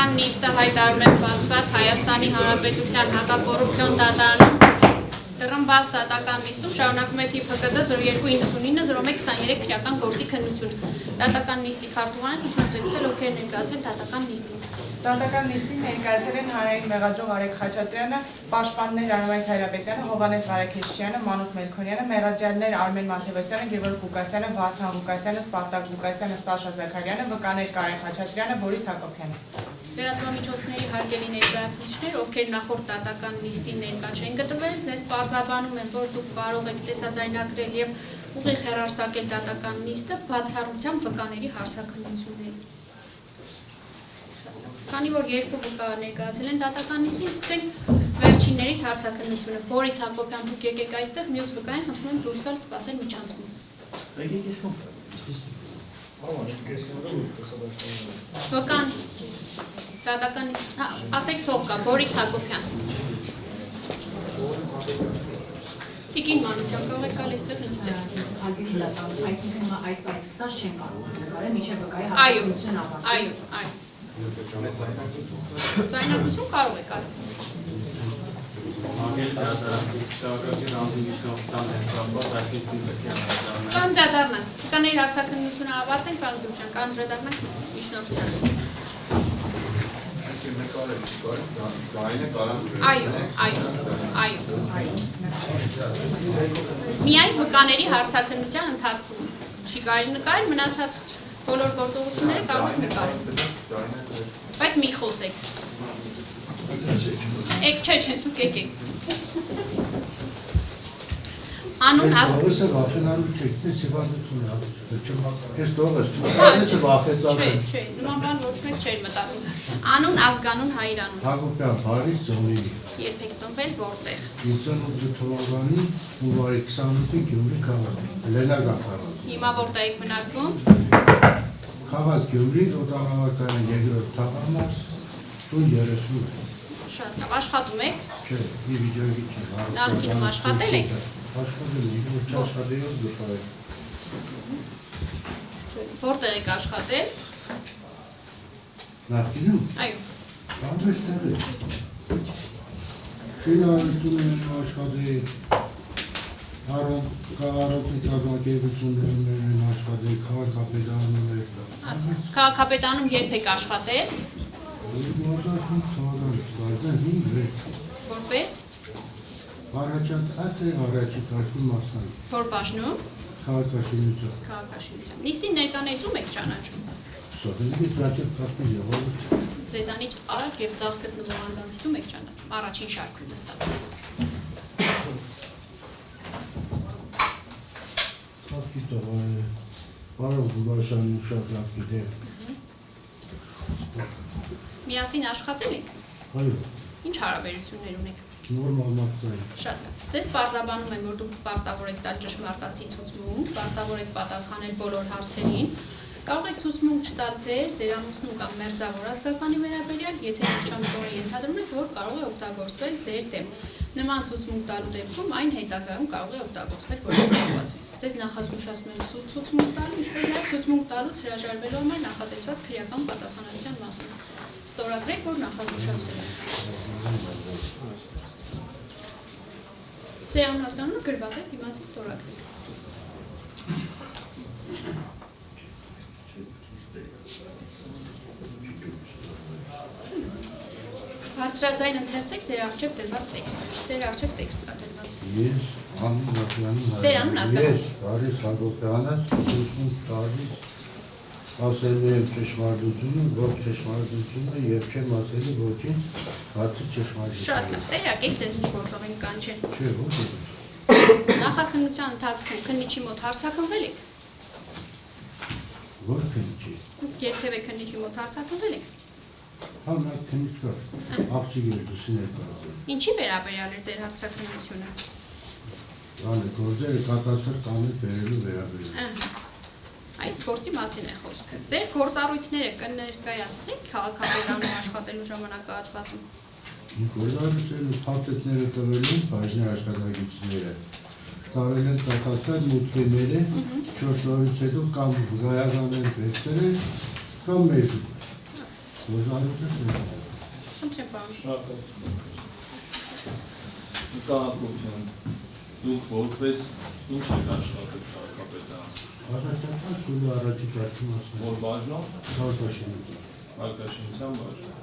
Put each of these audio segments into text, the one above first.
Դատական նիստը հայտարարում է բացված Հայաստանի Հանրապետության հակակոռուպցիոն դատարանում Դռնբաց դատական նիստում շարունակվում է ԹԻՓԿԴ 02990123 քրեական գործի քննությունը։ Դատական նիստի քարտուղարն ընդունեցել ովքեր ներկայացել դատական նիստին։ Դատական նիստին ներկայացել են հանրային մեղադրող Արեգ Խաչատրյանը, պաշտպաններ Արմայիս Հայրապետյանը, Հովհաննես Ղարաքեշյանը, Մանուկ Մելքոնյանը, մեղադրյալներ Արմեն Մանթևոսյանը, Գևորգ Ղուկասյանը, Վարդան Ղուկասյանը, Սպարտակ Ղուկասյանը, Սաշա Զաքարյանը, վկաներ Կարեն Խաչատրյանը, Բորիս Հակոբյանը։ Լրատվամիջոցների հարգելի ներկայացուցիչներ, ովքեր նախորդ դատական նիստին ներկա չեն գտնվել, ձեզ պարզաբանում եմ, որ դուք կարող եք տեսաձայնագրել եւ ուղիղ հեռարձակել դատական նիստը բացառությամբ վկաների հարցաքննություններին։ Քանի որ երկու վկա ներկայացել են դատական նիստին, սկսենք վերջիններից հարցաքննությունը։ Բորիս Հակոբյան, դուք եկեք այստեղ, մյուս վկային խնդրում եմ դուրս գալ սպասել միջանցքում։ Վկան դատական նիստ, ասեք թող կա, Բորիս Հակոբյան։ Տիկին Մանուկյան, կարող եք գալ այստեղ նստել։ Հարգելի լրատվամիջ, այսինքն այս սկսած չեն կարող նկարել, մինչև վկայի հարցաքննությունը ավարտվի։ Այո։ Ձայնագրություն կարող եք արել։ Կանդրադառնանք, վկաների հարցաքննությունը ավարտենք, պարոն Գյուրջյան, կանդրադառնանք միջնորդությանը։ Այո։ Միայն վկաների հարցաքննության ընթացքում չի կարելի նկարել, մնացած բոլոր գործողությունները կարող եք նկարել։ Բայց մի խոսեք։ Եք չէ, դուք եկեք։ Անուն Ովսը վախենալու չեք, դες իվանդություն է, ես դողս, ես վախեցարել։ Չէ, նման բան ոչ մեկ չէր մտածում։ Անուն, ազգանուն, հայրանուն։ Հակոբյան, Փարիզ, Զոնիվի։ Երբ եք ծնվել, որտեղ։ 58 թվականի հունվարի 28-ին Գյումրի քաղաք, Լենագան քաղաք։ Հիմա որտեղ եք բնակվում։ Քաղաք Գյումրի, օտանավակայան երկրորդ թաղամաս, տուն 30։ Շատ լավ, աշխատում եք։ Չէ, մի վիդեոյի չի։ Նախկինում աշխատել եք։ Աշխատել եմ, ոչ աշխատել եմ դուշարել։ Որտեղ եք աշխատել։ Նախկինում։ Այո։ Ամեն տեղ է։ Շինարարություն եմ աշխատել, առողջի կազմակերպություններում եմ աշխատել, քաղաքապետարանում եմ։ Քաղաքապետարանում երբ եք աշխատել։ Որպես առաջի կարգի մասնային։ Որ բաժնում։ Քաղաքաշինություն։ Քաղաքաշինություն։ Նիստին ներկանայցում եք ճանաչում։ Սովետի ծրագիր կարգի եղավ։ Ձեզանից առաջ եւ ցախ գտնվող անձանցիցում եք ճանաչում։ Առաջին շարքում նստած։ Քաղաքի տղայ, Պարոն Գուլաշյանի շատ լավ գիտեմ։ Միասին աշխատել եք։ Այո։ Ինչ հարաբերություններ ունեք։ Նորմալ մարդկային։ Շատ լավ։ Ձեզ պարզաբանում եմ, որ դուք պարտավոր եք տալ ճշմարտացի ցուցմունք, պարտավոր եք պատասխանել բոլոր հարցերին։ Կարող եք ցուցմունք չտալ ձեր ամուսնու կամ մերձավոր ազգականի վերաբերյալ, եթե իշխանությունը ենթադրում եք, որ կարող է օգտագործվել ձեր դեմ։ Նման ցուցմունք տալու դեպքում այն հետագայում կարող է օգտագործվել որպես ապացույց։ Ձեզ նախազգուշացնում եմ ցուցմունք տալու, ինչպես նաև ցուցմունք տալուց հրաժարվելու համար նախատեսված քրեական պատասխանատվության մասին։ Ստորագրեք, որ նախազգուշացվել եք։ Ձեր անուն հասկանալը գրված է, դիմացի ստորագրեք։ Բարձրաձայն ընթերցեք ձեր առջև դրված տեքստը։ Ձեր առջև տեքստ կա դրված։ Ես Անուն Հակոբյանի Ձեր անուն ազգանուն։ Ես Բարիս Հակոբյանը, ուսմունք տալիս ասելու եմ ճշմարտությունը, ոչ ճշմարտությունը եւ չեմ ասելու ոչինչ, բացի ճշմարտությունից։ Շատ լավ, տեղյակ ձեզ ինչ գործող են կանչել։ Չէ, ոչ։ Նախաքննության ընթացքում քննիչի մոտ հարցաքննվել եք։ Որ քննիչի։ Դուք երբևէ քննիչի մոտ հարցաքննվել եք։ Հա, նա քննիչ կա։ Աղջիկը դուսին է կարող։ Ինչի վերաբերյալ է ձեր հարցաքննությունը։ Անը գործերը կատաստրոֆ տանել բերելու վերաբերյալ։ Այդ գործի մասին է խոսքը։ Ձեր գործառույթները կներկայացնեք քաղաքապետարանում աշխատելու ժամանակահատվածում։ Նիկոլայովսը փաթեթները տվել են բաժնի աշխատակիցները։ Տարել են կատաստրոֆ մուտքերը 4 օրից հետո կամ գայական են վերցրել կամ մեջում։ Ոզանուտը Խնդրեմ, պարոն։ Նկատակություն, դուք որպես ինչ եք աշխատել քաղաքապետարան։ Ազատական քույրի առաջի կարգի մասն Որ բաժնով, Հարկաշինության բաժնում։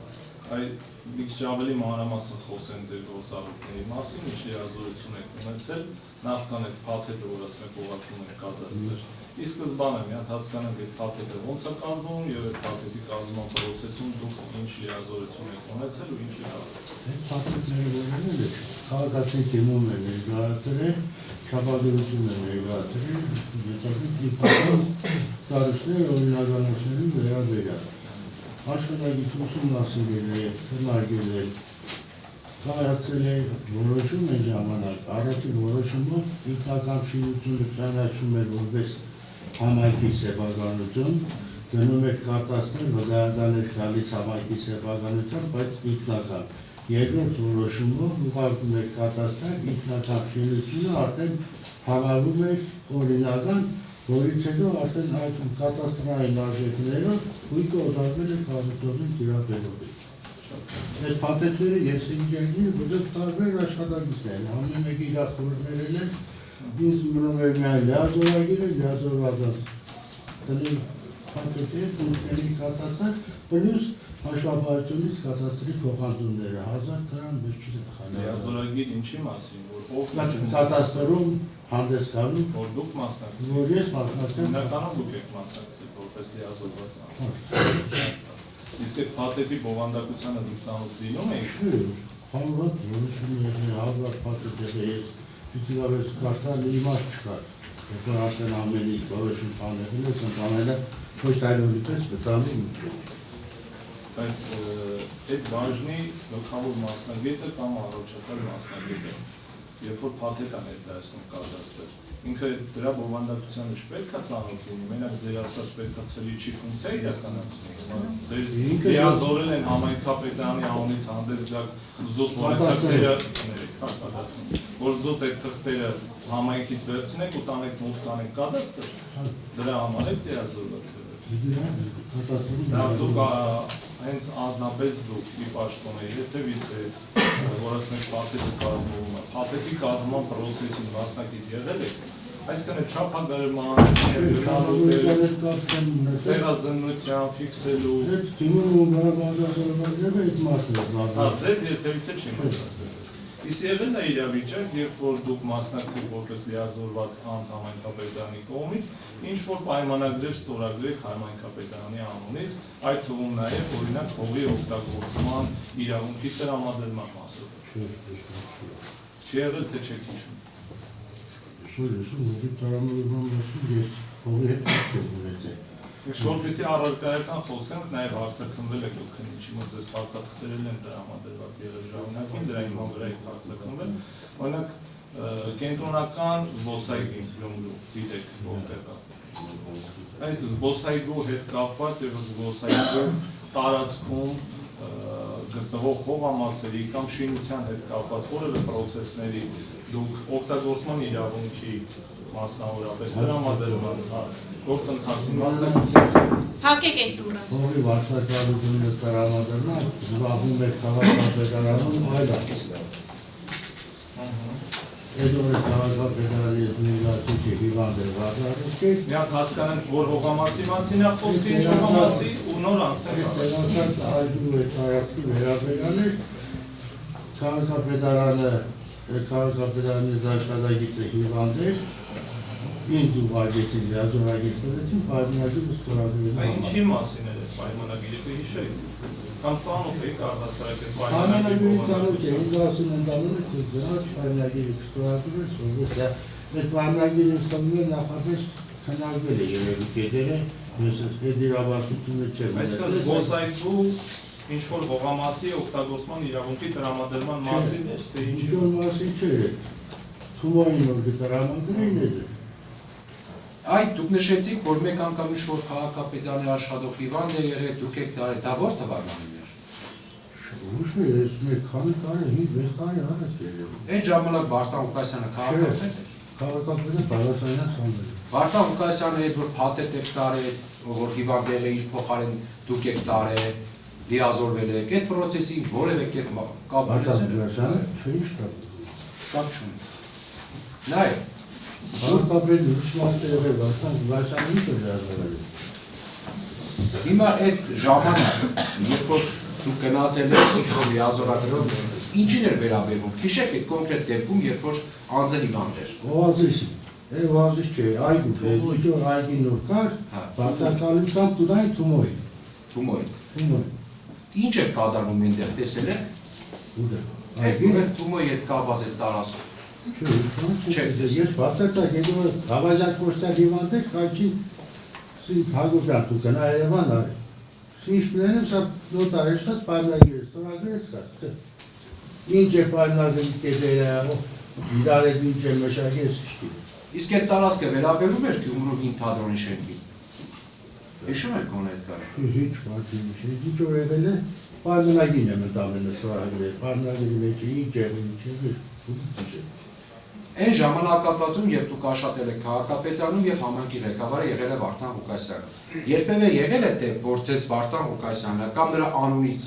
Այդ մի քիչ ավելի մանրամասն խոսենք դեր գործառույթների մասին, ինչ լիազորություն եք ունեցել, նախքան այդ փաթեթը, որ ասում եք ուղարկում եք կադաստր։ Ի սկզբանե մի հատ հասկանանք այդ փաթեթը ոնց է կազմվում եւ այդ փաթեթի կազմման process-ում դուք ինչ լիազորություն եք ունեցել ու ինչ եք արել։ Այդ փաթեթները որոնել է քաղաքացի թիմում է ներկայացրել, շաբաթություն է ներկայացրել, դեպի տարածքներ օրինականությունների վերաբերյալ։ Աշխատագիտություն ասել է, քննարկել է, կայացել է որոշում է ժամանակ, առաջին որոշումով ինքնական շինությունը ճանաչում է որպես համայնքի սեփականություն, գնում է կատաստր, վկայական է գալիս համայնքի սեփականության, բայց ինքնական։ Երկրորդ որոշումով ուղարկում է կատաստր, ինքնական շինությունը արդեն համարվում է օրինական, որից հետո արդեն այդ կատաստրային արժեքներով գույքը օդարվել է կառուցողին տիրապետողին։ Այդ փաթեթները ես ինքնին որտեղ տարբեր աշխատակիցներ են, ամեն մեկի իր խորհուրդներն են, ինձ մնում է միայն լիազորագիրը, լիազորված տնի փաթեթի, տնի կատաստր, պլյուս հաշվապահությունից կատաստրի փոխանցումները, 1000 դրամ բես չի խանա։ Լիազորագիր ինչի մասին, որ ով կատաստրում հանդես գալու, որ դուք մասնակցել որ ես մասնակցել Հիմնականում դուք եք մասնակցել որպես լիազորված անձ։ Իսկ այդ փաթեթի բովանդակությանը դուք ծանոթ լինում եք։ Համված որոշումներ, հավված փաթեթը ես պիտի գավես կարտալ իմաստ չկար։ Եթե արդեն ամեն ինչ որոշում բաներն ես ընդամենը ոչ այլովի պես վտամի Բայց այդ բաժնի գլխավոր մասնագետը կամ առաջատար մասնագետը, երբ որ փաթեթ է ներկայացնում կադաստր, ինքը դրա բովանդակությանը չպետք է ծանոթ լինի, մենակ ձեր ասած պետք է ցելիչի ֆունկցիա իրականացնի։ Ձեր լիազորել են համայնքապետարանի անունից հանդես գալ զուտ թղթերը, որ զուտ այդ թղթերը համայնքից վերցնեք ու տանեք մուտք տանեք կադաստր, դրա համար եք լիազորված Դուք հենց անձնապես դուք ի պաշտոնեի հետևից եք, որ ասենք փաթեթը կազմվում է, փաթեթի կազմման պրոցեսին մասնակից եղել եք, այսինքն չափագրման, տեղազննության, ֆիքսելու ձեզ երբևիցե չի մասնակցել։ Իսկ եղել է իրավիճակ, երբ որ դուք մասնակցեք որպես լիազորված անձ համայնքապետարանի կողմից, ինչ-որ պայմանագրեր ստորագրեք համայնքապետարանի անունից, այդ թվում նաև օրինակ հողի օգտագործման իրավունքի տրամադրման մասով։ Չի եղել, թե չեք հիշում։ Որպեսզի առարկայական խոսենք, նաև հարցաքննվել եք դուք քննիչի մոտ ձեզ փաստաթղթերն են տրամադրված եղել ժամանակին, դրա հիման վրա եք հարցաքննվել, օրինակ կենտրոնական զբոսայգի Գյումրու, գիտեք որտեղ է։ Այդ զբոսայգու հետ կապված եւ զբոսայգու տարածքում գտնվող հողամասերի կամ շինության հետ կապված որևէ պրոցեսների դուք օգտագործման իրավունքի մասնավորապես տրամադրման գործընթացին մասնակցել Փակեք այդ դուռը։ Հողի վարձակալությունը տրամադրման զբաղվում է քաղաքապետարանում այլ ակցիա։ Այդ օրը քաղաքապետարանի ներկայացուցիչ Հիվանդ է վարչապետը։ Մի հատ հասկանանք, որ հողամասի մասին է խոսքը, ինչ հողամասի ու նոր անցնենք։ Տեղացած այդու է տարածքի վերաբերյալ է քաղաքապետարանի աշխատագիտը Հիվանդ է ինձ ուղղակի լիազորագիր տվեցին պայմանագիրը ստորագրելու համար։ Ինչի մասին է այդ պայմանագիրը հիշեք։ Կամ ծանոթ եք առհասարակ այդ պայմանագիրը ծանոթ է, պայմանագիրը։ ինձ ասում են դամանը դրանց պայմանագիրը ստորագրել, որ այդ պայմանագիրը ստանում է նախապես քննարկվել է երևի կետերը, ես այդ իրավասությունը չեմ։ Այսինքն զբոսայգու ինչ-որ հողամասի օգտագործման իրավունքի տրամադրման մասին է, թե ինչի։ Ինչ-որ մասին չէ, Թումոյին որ տրամադրին է։ Այդ դուք նշեցիք, որ մեկ անգամ ինչ-որ քաղաքապետարանի աշխատող Հիվանդ է եղել, դուք եք տարել, դա ո՞ր թվականին էր։ Ուշ է, ես մեկ քանի տարի, 5-6 տարի առաջ եղել։ Այդ ժամանակ Վարդան Ղուկասյանը քաղաքապետ էր։ Քաղաքապետը Բաղդասարյան Սամվելը։ Վարդան Ղուկասյանը այդ որ փաթեթ եք տարել, որ Հիվանդ եղել իր փոխարեն դուք եք տարել, լիազորվել եք, այդ process-ին որևէ կերպ կապ Արտադրությանը չէի շտապ։ կապ չունի։ Նայ, Արտադրել ուսումնասիրել եղել, վասան ինչ է դարձել։ հիմա այդ ժամանակ, երբ որ դուք գնացել եք ինչ-որ լիազորագրով, ինչին էր վերաբերվում, քիշեք այդ կոնկրետ դեպքում, երբ որ անձը հիվանդ էր։ Օազիս չէ, այգու, ինչ-որ այգի նոր կար, բարձակալությամբ տունային թումոյի։ Թումոյի։ Թումոյի։ Ինչ է կատարվում այնտեղ, տեսել եք։ Այդ թումոյի հետ կապված այդ տարածքում։ Ես բացացակ եկել որ հավազակ կորստար հիվանդ եք, կայքի Հագոբյան դու գնա Երևան արի։ Սիշպներն սա նոտար էշտած պայմանագիրը ստորագրեց կա։ Ինչ է պայմանագրի կետերը, իրար հետ ինչ է մշակեց շտի։ Իսկ այդ տարածքը վերաբերում էր Գյումրու 5 թատրոնի շենքին։ Հիշում եք ոնց այդ կար։ Ինչ պատմի, ինչ որ եղել է, պայմանագիրն եմ ընդամենը ստորագրել, պայմանագրի մեջ ինչ է, Այն ժամանակահատվածում, երբ դուք աշխատել եք քաղաքապետարանում եւ համայնքի ղեկավարը եղել է Վարդան Ղուկասյանը։ Երբևէ եղել է թե որ ձեզ Վարդան Ղուկասյանը կամ նրա անունից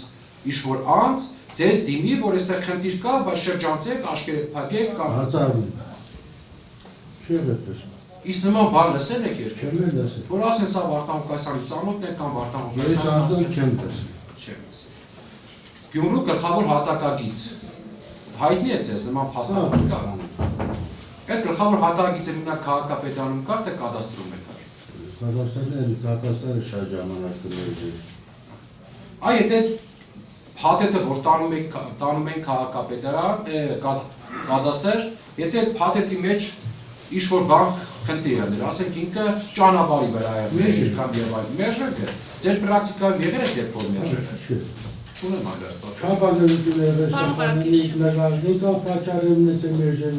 ինչ-որ անձ ձեզ դիմի, որ այստեղ խնդիր կա, բայց շրջանցեք, աշկերտ փակեք կամ հազարում։ Չէ՞ այդպես։ Իսկ նման բան լսել եք երբ։ Չեմ լսել։ Որ ասեն սա Վարդան Ղուկասյանի ծանոթն է կամ Վարդան Ես Ղուկասյանը։ անդամ չեմ լսել։ Չեմ լսել։ Գյումրու գլխավոր հատակագիծ հայտնի է ձեզ նման փաստարկներ կա։ Այդ գլխավոր հատակագիծը մենակ քաղաքապետարանում կար թե կադաստրում է կար։ Կադաստրը շատ ժամանակ կներ։ Այ եթե փաթեթը որ տանում են քաղաքապետարան, կադաստր, եթե այդ փաթեթի մեջ ինչ-որ բան խնդիր է դրա, ասենք ինքը ճանապարհի վրա է, երկամ եւ այլ։ Մերժեք, ձեր պրակտիկայում եղել է երբ որ մերժեք։ Ունեմ այլ։ Չափազանությունները շփանների նկարների կամ պատճառներն են մերժել։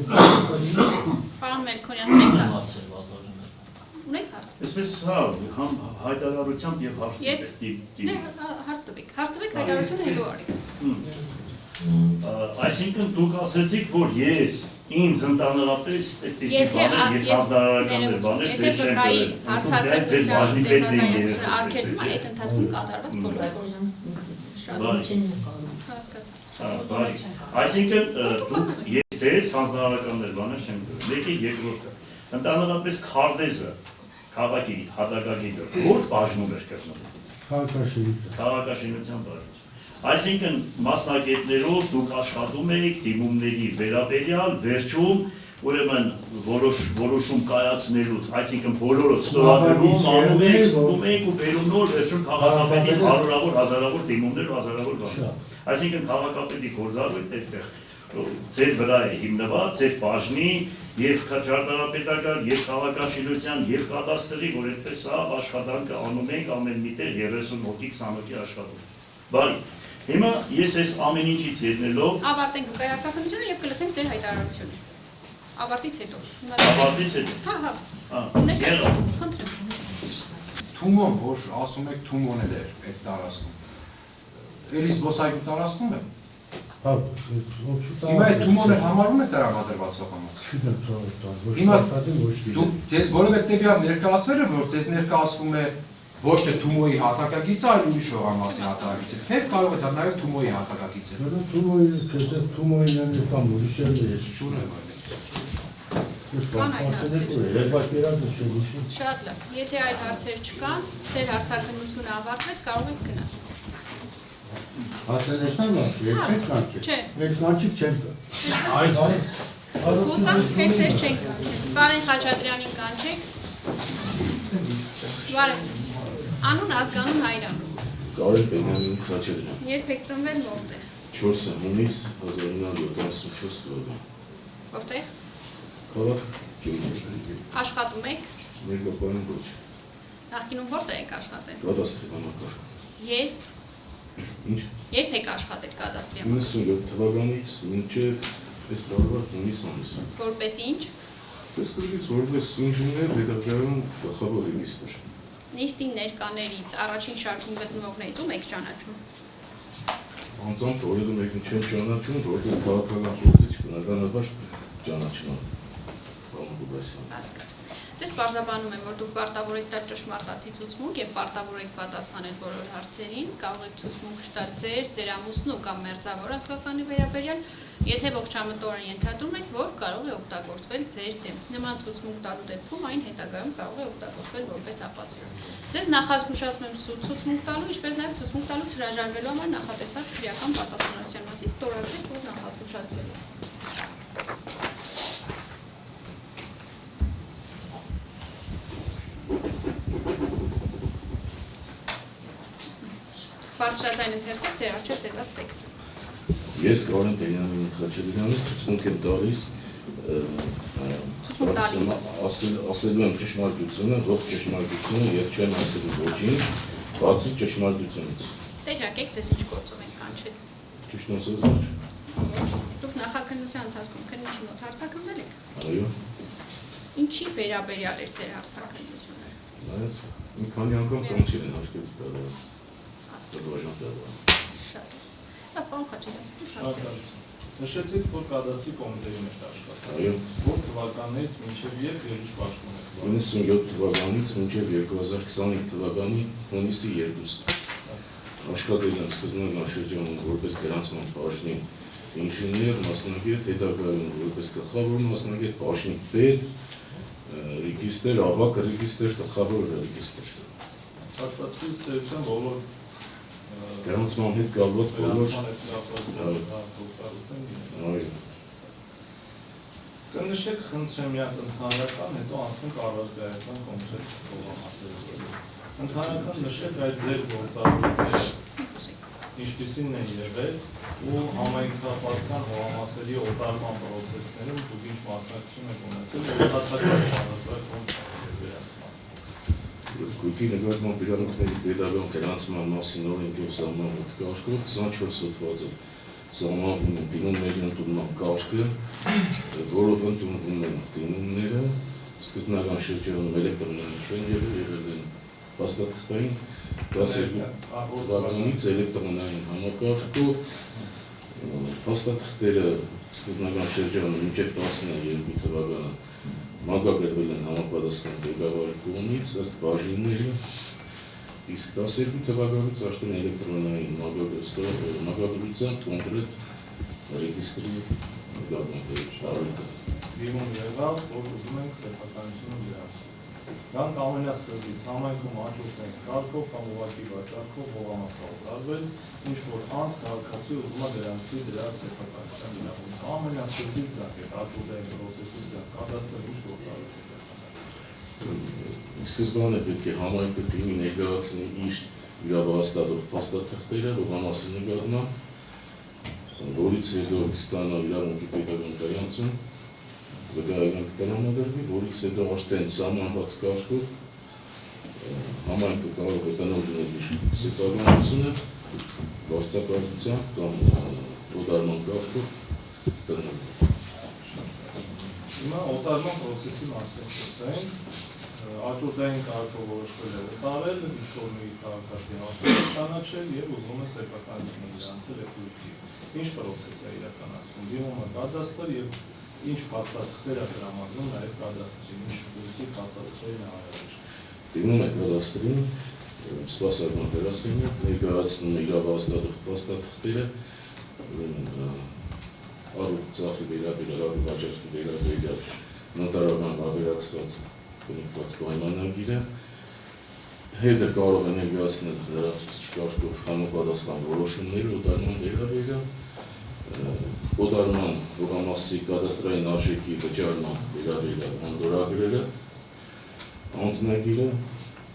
Պարոն Մելքոնյան, ունեք հարց։ Ունեք հարց։ Այսպես հա, համ հայտարարությամբ եւ հարց տվեք, հայտարարությունը հետո արեք։ Այսինքն դուք ասացիք, որ ես ինձ ընդհանրապես այդպիսի բաներ, ես հանձնարարական բաներ ձեր չեմ դրել։ Ձեր բաժնի պետն են ես արկելում է այդ ընթացքում կատարված բոլոր Այսինքն դուք ես ձեզ հանձնարարականներ բաներ չեմ դրել։ Մեկը երկրորդը։ Ընդհանրապես քարտեզը, քաղաքի հատակագիծը որ բաժնում էր գտնվում։ Քաղաքաշինության բաժնում։ Այսինքն մասնագետներով դուք աշխատում եք դիմումների վերաբերյալ վերջում ուրեմն որոշում կայացնելուց, այսինքն բոլորը ստորագրում, անում եք, ստում եք ու բերում նոր վերջում քաղաքապետի հարյուրավոր, հազարավոր դիմումներ ու հազարավոր բաներ։ Այսինքն քաղաքապետի գործառույթը այդտեղ ձեր վրա է հիմնված, ձեր բաժնի եւ ճարտարապետական, եւ քաղաքաշինության, եւ կադաստրի, որ այդպես աշխատանքը անում ենք ամեն միտեղ 30 հոգի 20 հոգի աշխատում։ Բարի։ Հիմա ես այս ամեն ինչից ելնելով ավարտենք կայացականությունը եւ կլսենք ձեր հայտարարությունը։ Ավարտից հետո։ Ավարտից հետո։ Հա։ Ունեք խնդրեմ։ Թումոն, որ ասում եք թումոնել էր այդ տարածքում։ Էլի զբոսայգու տարածքում է։ Հա, Հիմա այդ թումոնը համարվում է տրամադրված ոկանոց։ Հիմա դուք ձեզ որևէ տեւյալ ներկայացվել է, որ ձեզ ներկայացվում է ոչ թե Թումոյի հատակագիծը, այլ ուրիշ օղամասի հատակագիծը։ Թե կարող է դա նաև Թումոյի հատակագիծը։ Թումոյին են կամ ուրիշերն է ես Շունեմ այլ։ Շատ լավ։ Եթե այլ հարցեր չկան, ձեր հարցաքննությունը ավարտվեց, կարող եք գնալ։ Հասնելեսնան վարդ, ես չեք կանչեք։ Չէ։ Ես կանչիկ չեմ կա։ Հուսամ, թե ձեր չենք կանչեք։ Կարեն Խաչատրյանին կանչեք։ Վարեք։ Անուն ազգանուն հայրան։ Կարեն Բենյամին Խաչատրյան։ Երբ եք ծնվել որտեղ։ 4 հունիս 1974 թվականին։ Որտեղ։ Քաղաք Գյումրի։ Աշխատում եք։ Ներկայանում ոչ։ Նախկինում որտեղ եք աշխատել։ Կադաստրի համակարգ։ Երբ։ Ինչ։ Երբ եք աշխատել կադաստրի 97 թվականից մինչև այս տարվա հունիս ամիս։ Որպես ինչ։ Պես կրկից որպես ինժեներ հետագայում գլխավոր ռեգիստր։ Նիստի ներկաներից առաջին շարքում գտնվողներից ում եք ճանաչում։ Անձամբ որևէ մեկին չեմ ճանաչում, որպես քաղաքական գործիչ բնականաբար ճանաչում եմ։ Հասկացա։ Ձեզ պարզաբանում եմ, որ դուք պարտավոր եք տալ ճշմարտացի ցուցմունք եւ պարտավոր եք պատասխանել բոլոր հարցերին, կարող եք ցուցմունք տալ ձեր ամուսնու կամ մերձավոր ազգականի վերաբերյալ, եթե ողջամտորեն ենթադրում եք, որ կարող է օգտագործվել ձեր դեմ։ Նման ցուցմունք տալու դեպքում այն հետագայում կարող է օգտագործվել որպես ապացույց։ Ձեզ նախազգուշացնում եմ սուտ ցուցմունք տալու, ինչպես նաեւ ցուցմունք տալուց հրաժարվելու համար նախատեսված քրեական պատասխանատվության մասին ստորագրեք, որ նախազգուշացվելու։ Բարձրաձայն ընթերցեք ձեր առջև դրված տեքստը։ Ես Կարեն Բենյամին Խաչատրյանից ցուցմունք եմ տալիս ասելու եմ ճշմարտությունը, ողջ ճշմարտությունը եւ չեմ ասելու ոչինչ, բացի ճշմարտությունից։ Տեղյակ եք ձեզ ինչ գործով ենք կանչել։ Ճիշտ ասած ոչ։ Դուք նախաքննության ընթացքում քննիչի մոտ հարցակնվել եք։ Այո։ Ինչի վերաբերյալ էր ձեր հարցակնությունը։ Նայած մի քանի անգամ կոնչել են հաշվի տալը։ Շատ։ Լավ, պարոն Խաչատրյան, նշեցիք, որ կադաստրի կոմիտեի մեջ աշխատել։ Այո։ Որ թվականից մինչև երբ եւ ինչ պաշտպան եք։ 97 թվականից մինչև 2025 թվականի հունիսի 2-ը։ Աշխատել եմ սկզբնական շրջանում որպես գրանցման բաժնի ինժեներ, մասնագետ, հետագայում որպես գլխավոր մասնագետ, բաժնի պետ, ռեգիստր, ավագ ռեգիստր, գլխավոր ռեգիստր։ Հաստատվի ստեղծության բոլոր Գրանցման հետ կապված բոլոր այո։ Կնշեք խնդրեմ միակ ընդհանրական, հետո անցնենք առարկայական կոնկրետ խորհրդանիշերի։ Ընդհանրական նշեք այդ ձեր գործառույթները ինչպիսին են եղել ու համայնքապատական հողամասերի օտարման պրոցեսներում դուք ինչ մասնակցություն եք ունեցել ու մտածական բանասարք ոնց եք վերացման։ Գույքի նկատմամբ իրավունքների պետական գրանցման մասին օրենքով սահմանված կարգով 24 հոդվածով սահմանվում են դիմումների ընդունման կարգը, որով ընդունվում են դիմումները, սկզբնական շրջանում էլեկտրոնային չեն եղել են փաստաթղթային 12 թվականից էլեկտրոնային համակարգով փաստաթղթերը սկզբնական շրջանում մինչև 12 թվականը մագագրվել են համապատասխան ղեկավարի կողմից ըստ բաժինների, իսկ 12 թվականից արդեն էլեկտրոնային մագագրության կոնկրետ ռեգիստրի գաղտնիքները։ Դիմում եղավ, որ ուզում ենք սեփականությունը վերացնել։ Դրանք ամենասկզբից համայնքում հաջորդ են կարգով կամ ուղղակի վաճառքով հողամասը օտարվել, ինչ որ անց քաղաքացի ուզում է դրանցի դրա սեփականության իրավունքը։ Ամենասկզբից դրանք այդ հաջորդային պրոցեսից դրանք կադաստրի ինչ գործառույթ է կատարվում։ Սկզբանե պետք է համայնքը դիմի ներկայացնի իր իրավահաստատող փաստաթղթերը հողամասի նկատմամբ, որից հետո կստանա իրավունքի պետական կայացում, վկայական կտրամադրվի, որից հետո արդեն սահմանված կարգով համայնքը կարող է տնօրեն դնել իր սեփականությունը վարձակալության կամ օտարման կարգով տնօրեն։ Հիմա օտարման պրոցեսի մասին խոսենք, հաջորդային կարգով որոշվել է օտարել, ինչ-որ մի քաղաքացի հաշվի կանաչել և ուզում է սեփականությունը գրանցել էկույքի։ Ինչ պրոցես է իրականացվում, դիմում է կադաստր և ինչ փաստաթղթեր է տրամադրում նաև կադաստրին, ինչ լույսի փաստաթղթերին է հարավարիչ։ Դիմում է կադաստրին, սպասարկման դերասենյակ, ներկայացնում է իրավահաստատող փաստաթղթերը, առողջ ծախի վերաբերյալ, առողջ վաճառքի վերաբերյալ նոտարական ավերացված կնքված պայմանագիրը, հետը կարող է ներկայացնել լրացուցիչ կարգով համապատասխան որոշումները օտարման վերաբերյալ, օտարման հողամասի կադաստրային արժեքի վճարման վերաբերյալ անդորագրելը, անձնագիրը,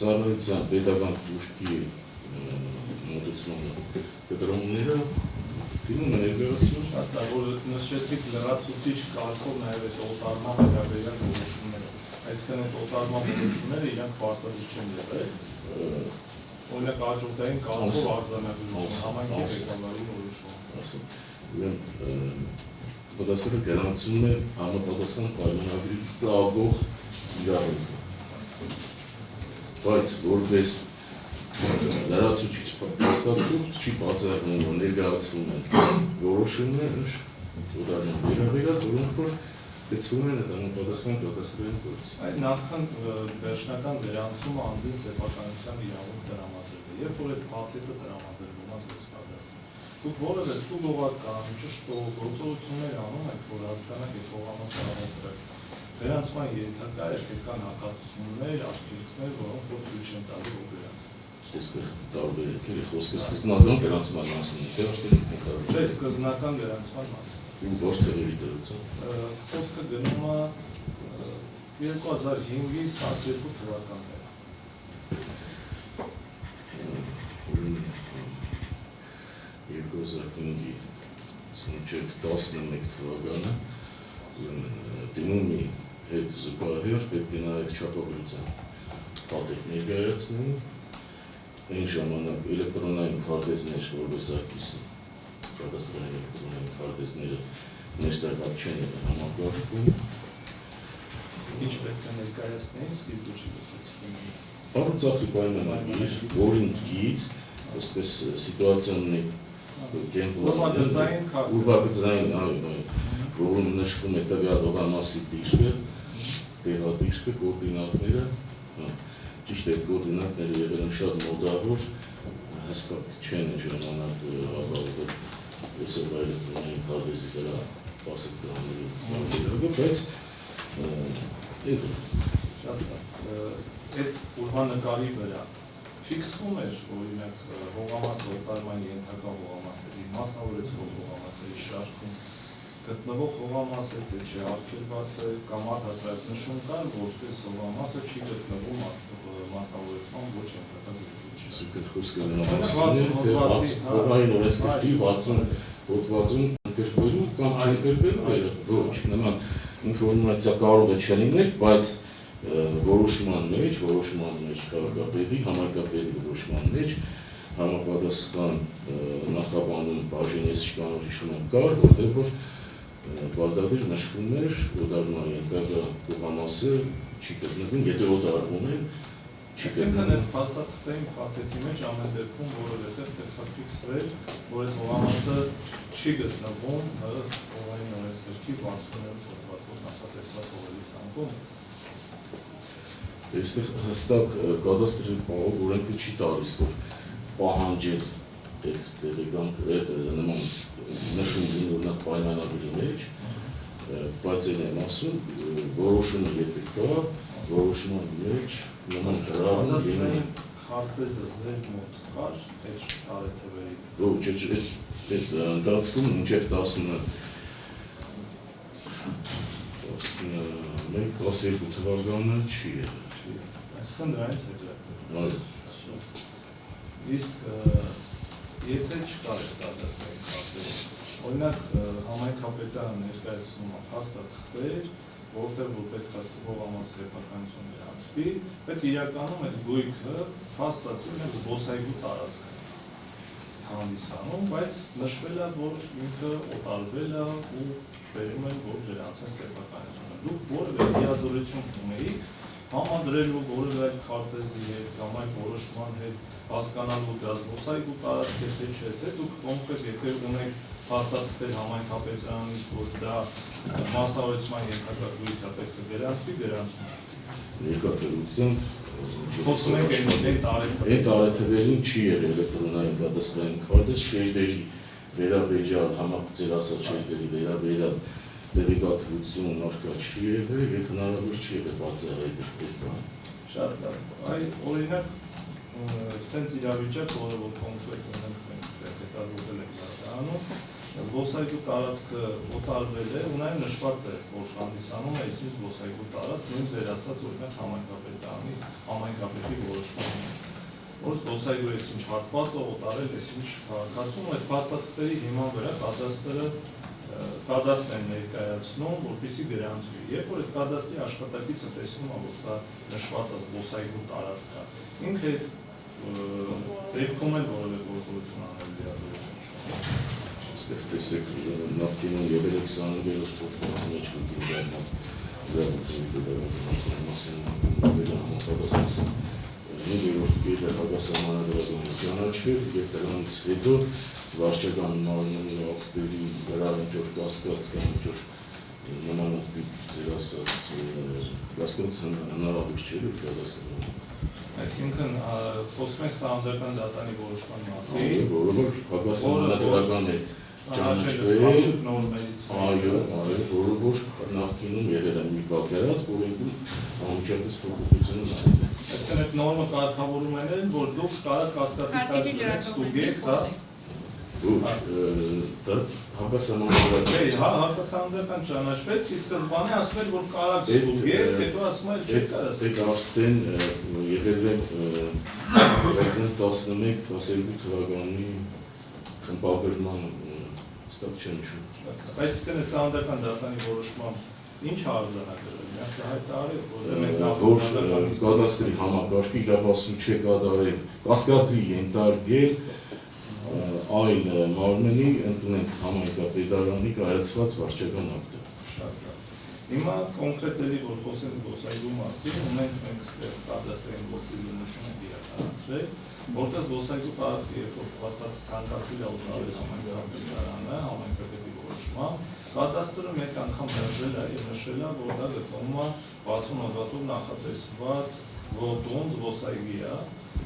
ծառայության պետական դուժքի մոտեցման կտրումները, դիմում է ներկայացնում։ Հատա, որ նշեցիք լրացուցիչ կարգով նաև այդ օտարման վերաբերյալ որոշումները։ Այսինքն այդ օտարման որոշումները իրանք պարտադիր չեն եղել։ Օրինակ հաջորդային կարգով արձանագրություն, համայնքի ղեկավարի որոշում։ Պատասխանը գրանցում է համապատասխան պայմանագրից ծավալող իրավունքը։ Բայց որպես լրացուցիչ փաստաթուղթ չի բացառվում, որ ներկայացվում են որոշումներ օտարման վերաբերյալ, որոնք որ գծվում են այդ համապատասխան կադաստրային գործ։ Այդ նախքան վերջնական վերանցումը անդին սեփականության իրավունք տրամադրել է, երբ որ այդ փաթեթը տրամադրվում է ձեզ կադաստրում։ Դուք որևէ ստուգողական, ճշտող գործողություններ անում եք, որ հասկանաք այդ հողամասը առանձնակ վերանցման ենթակա է, թե կան հակասություններ, արգելքներ, որոնք որ թույլ չեն տալի որ վերանցվի։ Այստեղ տարբերակների խոսքը սկզբնական վերանցման մասին է, թե արդեն տարբերակ։ Չէ, սկզբնական վերանցման մասին։ Ոչ թվերի դրություն։ Խոսքը գնում է 2005-ից 12 թվականներ։ 2005-ից մինչև 11 թվականը դիմումի հետ զուգահեռ պետք է նաև չափագրության պատեհ ներկայացնեն, այն ժամանակ էլեկտրոնային քարտեզներ, որպես այդպիսին, կադաստրային էլեկտրոնային քարտեզները ներստեղած չեն համակարգում։ Ինչ պետք է ներկայացնեին, իսկ դու չի լսեցիք։ Առուցախի պայմանագիր, որին կից, այսպես սիտուացիոննի ուրվագծային, որում նշվում է տվյալ հողամասի դիրքը, տեղադիրքը, կոորդինատները, ճիշտ այդ կոորդինատները եղել են շատ մոտավոր, հստակ չեն ժամանակ ապահովել այսօրվա էլեկտրոնային քարտեզի վրա պասեք դրանների, բայց այդ ուրվանկարի վրա ֆիքսվում էր, օրինակ հողամասը օտարման ենթակա հողամասերի, մասնավորեցվող հողամասերի շարքում գտնվող հողամասը, թե չէ արգելված է կամ առհասարակ կար, որպես հողամասը չի գտնվում մասնավորեցման ոչ ենթակա գրքույկի։ Այսինքն խոսքը հողային օրենսգրքի 60 հոդվածում ընդգրկվելու կամ չընդգրկվելու ոչ, նման ինֆորմացիա կարող է չլինել, բայց որոշման մեջ քաղաքապետի, համայնքապետի որոշման մեջ համապատասխան նախաբանում բաժինեսի կանոնի կար, որտեղ որ բարձրադիր նշվում էր օտարման ենթակա հողամասը չի գտնվում, եթե օտարվում է, չի գտնվում։ Այսինքն փաստաթղթային փաթեթի մեջ ամեն դեպքում որովհետև պետք է ֆիքսվել, որ այդ հողամասը չի գտնվում հողային օրենսգրքի 60-րդ հոդվածով նախատեսված հողերի ցանկում։ Այստեղ հստակ կադաստրի օրենքը չի տալիս, որ պահանջել այդ նման նշում լինողնակ պայմանագրի մեջ, բայց այն եմ ասում, որոշումը եթե կա, որոշման մեջ նման գրառում լինում է։ Քարտեզը ձեր մոտ կար, այդ տարեթվերի։ Ոչ, այդ ընթացքում մինչև 11-12 թվականը չի եղել։ Այսինքն դրանից հետո է։ Իսկ եթե չկար այդ կադաստրային քարտեզը, օրինակ համայնքապետարանը ներկայացնում է փաստաթղթեր, որտեղ որ պետք է հողամասի սեփականություն վերանցվի, բայց իրականում այդ գույքը փաստացի ունի զբոսայգու տարածք հանդիսանում, բայց նշվել է, որ ինքը օտարվել է ու բերում են, որ վերանցեն սեփականությունը։ Դուք որևէ լիազորություն ունեիք համադրելու որևէ այդ քարտեզի հետ կամ այդ որոշման հետ հասկանալու դա զբոսայգու տարածք է թե չէ, թե դուք կոնկրետ եթե ունեք փաստաթղթեր համայնքապետարանից, որ դա մասնավորեցման ենթակա գույք է պետք է վերանցվի, վերանցում է։ Երկատերություն խոսում ենք այն տարեթվերին չի եղել էլեկտրոնային կադաստրային քարտեզ, շերտերի վերաբերյալ, ձեր ասած շերտերի վերաբերյալ դեպիկատվություն արկա չի եղել եւ հնարավոր չի եղել բացառել այդ բանը։ Շատ լավ։ Այ օրինակ սենց իրավիճակ, որը որ կոնկրետ ունենք մենք հետազոտել ենք դատարանում, զբոսայգու տարածքը օտարվել է, ու նաև նշված է, որ հանդիսանում է այսինչ զբոսայգու տարածք, նույն ձեր ասած օրինակ համայնքապետարանի, համայնքապետի որոշման որ զբոսայգու այսինչ հատվածը օտարել այսինչ քաղաքացում, այդ փաստաթղթերի հիման վրա կադաստր են ներկայացնում, որպեսզի գրանցվի։ Երբ որ այդ կադաստրի աշխատակիցը տեսնում է, որ սա նշված է զբոսայգու տարածք է, ինքը դեպքում էլ որևէ գործողություն անել լիազորություն չունի։ Այստեղ տեսեք նախկինում եղել է 25-րդ հոդվածի մեջ համապատասխան ճանաչվել եւ դրանից հետո վարչական մարմնի ակտերի վրա ինչ-որ կասկած կամ ինչ-որ նմանատիպ ձեր ասած կասկածն հնարավոր չէ որ կադաստրում։ Այսինքն խոսում ենք սահմանադրական դատանի որոշման մասին, որը որ հակասահմանադրական է ճանաչվել նորմերից։ Այո, որը որ նախկինում եղել է մի պատկերած, որոնքում անմիջապես փոփոխություն ունեն։ Այսինքն այդ նորմը կարգավորում են, որ դուք կարող կասկածի տակ ստուգեք, հա։ Դա հակասահմանադրական։ Հա, հակասահմանադրական ճանաչվեց, ի սկզբանե ասում էր, որ կարող ստուգեք, հետո ասում էր չէ կարող։ Դե արդեն եղել է 11-12 թվականի խմբագրման ստակ չեն նշում։ Այսինքն այդ սահմանադրական դատանի որոշմամբ ինչ արձանագրել, միակ հայտարարել, որ կադաստրի համակարգը իրավասու չէ կատարել, կասկածի ենթարկել այլ մարմնի ընդունենք համայնքապետարանի կայացված վարչական ակտը։ Հիմա կոնկրետելի որ խոսենք զբոսայգու մասին, ունենք մենք ստեղ կադաստրային գործիզունությունը իրականացրել, որտեղ զբոսայգու տարածքը երբ որ փաստացի ցանկացել է ուղղել համայնքապետարանը, համայնքապետի որոշմամբ, կադաստրը մեկ անգամ դարձել է եւ նշել է, որ դա գտնվում է 60 հոդվածով նախատեսված գոտուն զբոսայգի է,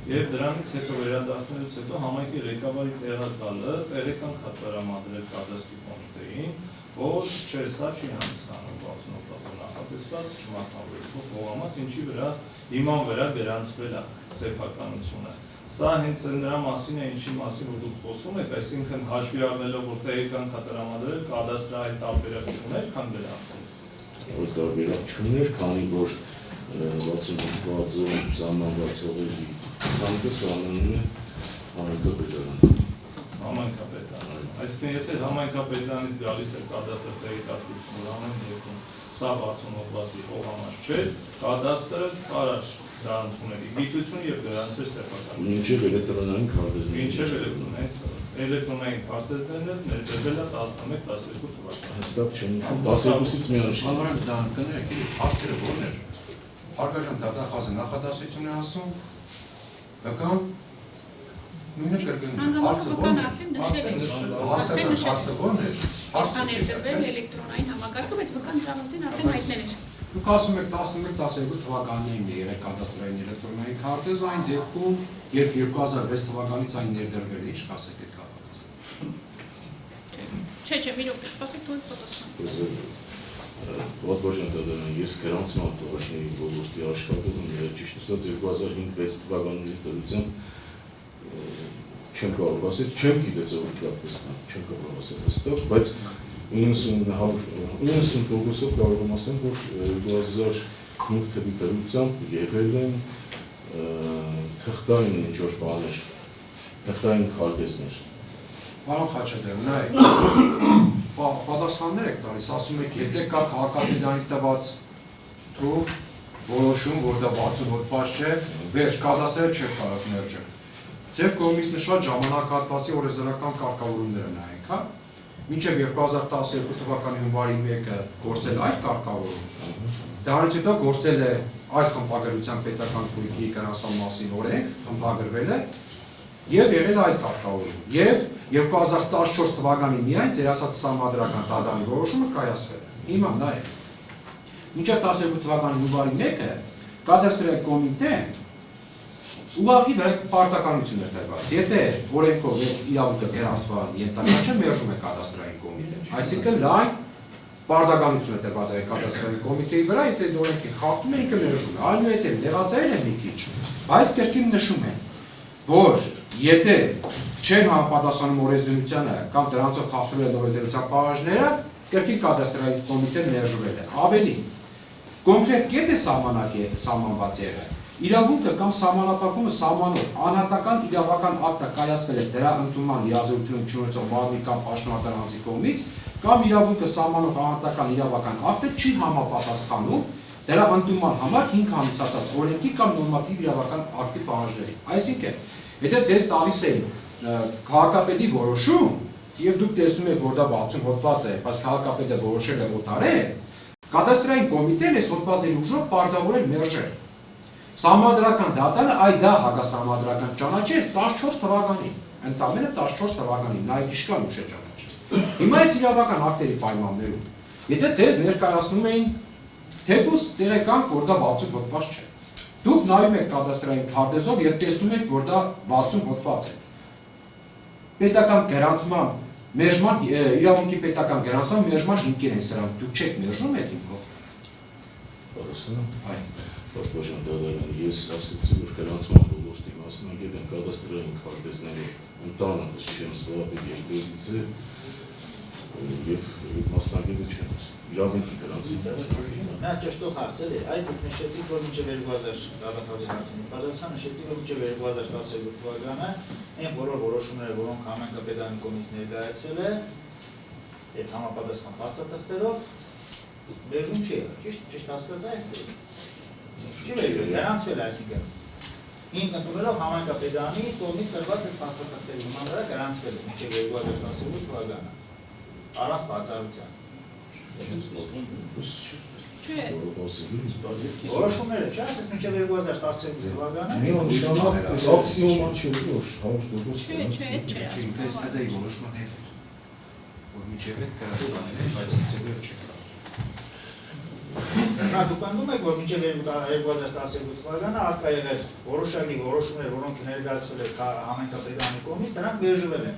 եւ դրանից հետո վերադարձնելուց հետո համայնքի ղեկավարի տեղակալը տեղեկան կատարամադրել կադաստրի կոմիտեին, որ չէ, սա չի հանդիսանում 60 հոդվածով նախատեսված չմասնավորեցնող հողամաս, ինչի վրա հիման վրա գրանցվել է սեփականությունը։ Սա հենց նրա մասին է, ինչի մասին որ դուք խոսում եք, այսինքն հաշվի առնելով, որ տեղեկան կատարամադրել կադաստրային տարբերակ չուներ, քան գրանցել։ Որ տարբերակ չուներ, քանի որ 60 սահմանված հողերի ցանկը սահմանում է համայնքապետարանը։ Համայնքապետարանը։ Այսինքն եթե համայնքապետարանից գալիս է կադաստր տեղեկատվություն, որ ամեն դեպքում սա 60 հոդվածի հողամաս չէ, կադաստրը կարար դա ընդունել գիտություն եւ գրանցել սեփականություն։ Մինչև էլեկտրոնային քարտեզները։ Մինչև էլեկտրոնային քարտեզներն էլ ներդրվել է 11-12 թվականին։ Հստակ չեն նշում 12-ից միանշան։ Անորեն դա կներեք, հարցերը ո՞րն էր։ Հարգարժան դատախազը նախադասություն է ասում, բական նույնը կրկնում հարցը ո՞րն է։ Արդեն նշել եք։ Հաստատած հարցը ո՞րն է։ Հարցը ներդրվել էլեկտրոնային համակարգը, բայց վկան դրա մասին արդեն հայտնել էր։ Դուք ասում եք 11-12 թվականին եղել կադաստրային էլեկտրոնային քարտեզ, այն դեպքում, երբ 2006 թվականից այն ներդրվել է, ինչ կասեք այդ կապից։ Չէ, մի րոպե, ասեք դու պատասխան։ Պատվաժանտադարան, ես գրանցման թողաշների ոլորտի աշխատում եմ, ճիշտ ասած 2005-6 թվականների դրությամբ չեմ կարող ասել, չեմ գիտեց որ կապպես չեմ կարող ասել հստակ, բայց 90%-ով կարող եմ ասեմ, որ 2005 թվականի դրությամբ եղել են թղթային ինչ-որ բաներ, թղթային քարտեզներ։ Պարոն Խաչատրյան, նայեք, պատասխաններ եք տալիս, ասում եք, եթե կա քաղաքապետարանի տված թուղթ, որոշում, որ դա 60 հոդված չէ, վերջ կադաստրը չեք կարող ներդրել։ Ձեր կողմից նշված ժամանակահատվածի օրենսդրական կարգավորումները նայեք, հա։ Մինչև 2012 թվականի հունվարի 1-ը գործել այդ կարգավորում, դրանից հետո գործել է այդ խմբագրության պետական քույրի կենսական մասին օրենք, խմբագրվել է եւ եղել այդ կարգավորում։ Եվ 2014 թվականի միայն ձեր ասած սահմանադրական դատանի որոշումը կայացվել է։ Հիմա նայեք։ Մինչև 12 թվականի հունվարի 1-ը կադաստրային կոմիտեն ուղղակի վրա պարտականություն էր տրված։ Եթե օրենքով իրավունքը վերահսկման ենթակա չէ, մերժում է կադաստրային կոմիտեն։ Այսինքն լայն պարտականություն է տրված այդ կադաստրային կոմիտեի վրա, եթե օրենքի խախտում է, ինքը մերժում է։ Այնուհետև նեղացել է մի քիչ, բայց կրկին նշում են, որ եթե չեն համապատասխանում օրենսդրությանը կամ դրանցով խախտվել են օրենսդրության պահանջները, կրկին կադաստրային կոմիտեն մերժվել է։ Ավելի կոնկրետ կետ է սահմանված եղել։ Իրավունքը կամ սահմանափակումը սահմանող անհատական իրավական ակտը կայացվել է դրա ընդունման լիազորություն չունեցող մարմնի կամ պաշտոնական անձի կողմից, կամ իրավունքը սահմանող անհատական իրավական ակտը չի համապատասխանում դրա ընդունման համար 5 համեցած օրենքի կամ նորմատիվ իրավական ակտի պահանջներին։ Այսինքն, եթե ձեզ տալիս են քաղաքապետի որոշում, եւ դուք տեսնում եք, որ դա 60 հոդված է, բայց քաղաքապետը որոշել է օտարել, կադաստրային կոմիտեն այս հոդվածների ուժով պարտավոր է մերժել։ Սահմանադրական դատանը այ դա հակասահմանադրական ճանաչեց 14 թվականին, ընդամենը 14 թվականին, նայեք ինչքան ուշ է ճանաչել։ Հիմա այս իրավական ակտերի պայմաններում Եթե ձեզ ներկայացնում էին թեկուզ տեղեկանք, որ դա 60 հոդված չէ։ Դուք նայում եք կադաստրային քարտեզով եւ տեսնում եք, որ դա 60 հոդված է։ Պետական գրանցման մերժման իրավունքի պետական գրանցման մերժման հիմքեր են սրանք։ Դուք չեք մերժում այդ հիմքով։ Բարոսան, Այո։ Պարոն Դալարյան, ես ասացի, որ գրանցման ոլորտի մասնագետ են կադաստրային քարտեզներով ընդհանրապես չեմ զբաղվել երկրից է եւ մասնագետը չեմ իրավունքի գրանցի Նա ճշտող հարցեր է, այդ դուք նշեցիք, որ մինչև 2000 դատախազի հարցին պատասխան, նշեցիք, որ մինչև 2012 թվականը այն բոլոր որոշումները, որոնք համայնքապետարանի կողմից ներկայացվել է, այդ համապատասխան փաստաթղթերով մերժում չի եղել, ճիշտ հասկացա ես։ Չի մերժվել, գրանցվել է, այսինքն հիմք ընդունելով համայնքապետարանի կողմից տրված այդ փաստաթղթերի հիման վրա գրանցվել է մինչև 2012 թվականը։ Առանց բացառության։ Չէ։ Որոշումները չէ, ասես մինչև 2012 թվականը։ Միանշանակ ակսիոմա չէ, որ 100% Չէ, ՊՍԴ-ի որոշման հետ որ միջև հետ կրականել է, բայց ինձ չէ։ Նա դուք անդում եք, որ մինչև 2012 թվականը արկա եղել որոշակի որոշումներ, որոնք ներկայացվել է համայնքապետարանի կողմից, դրանք մերժվել են։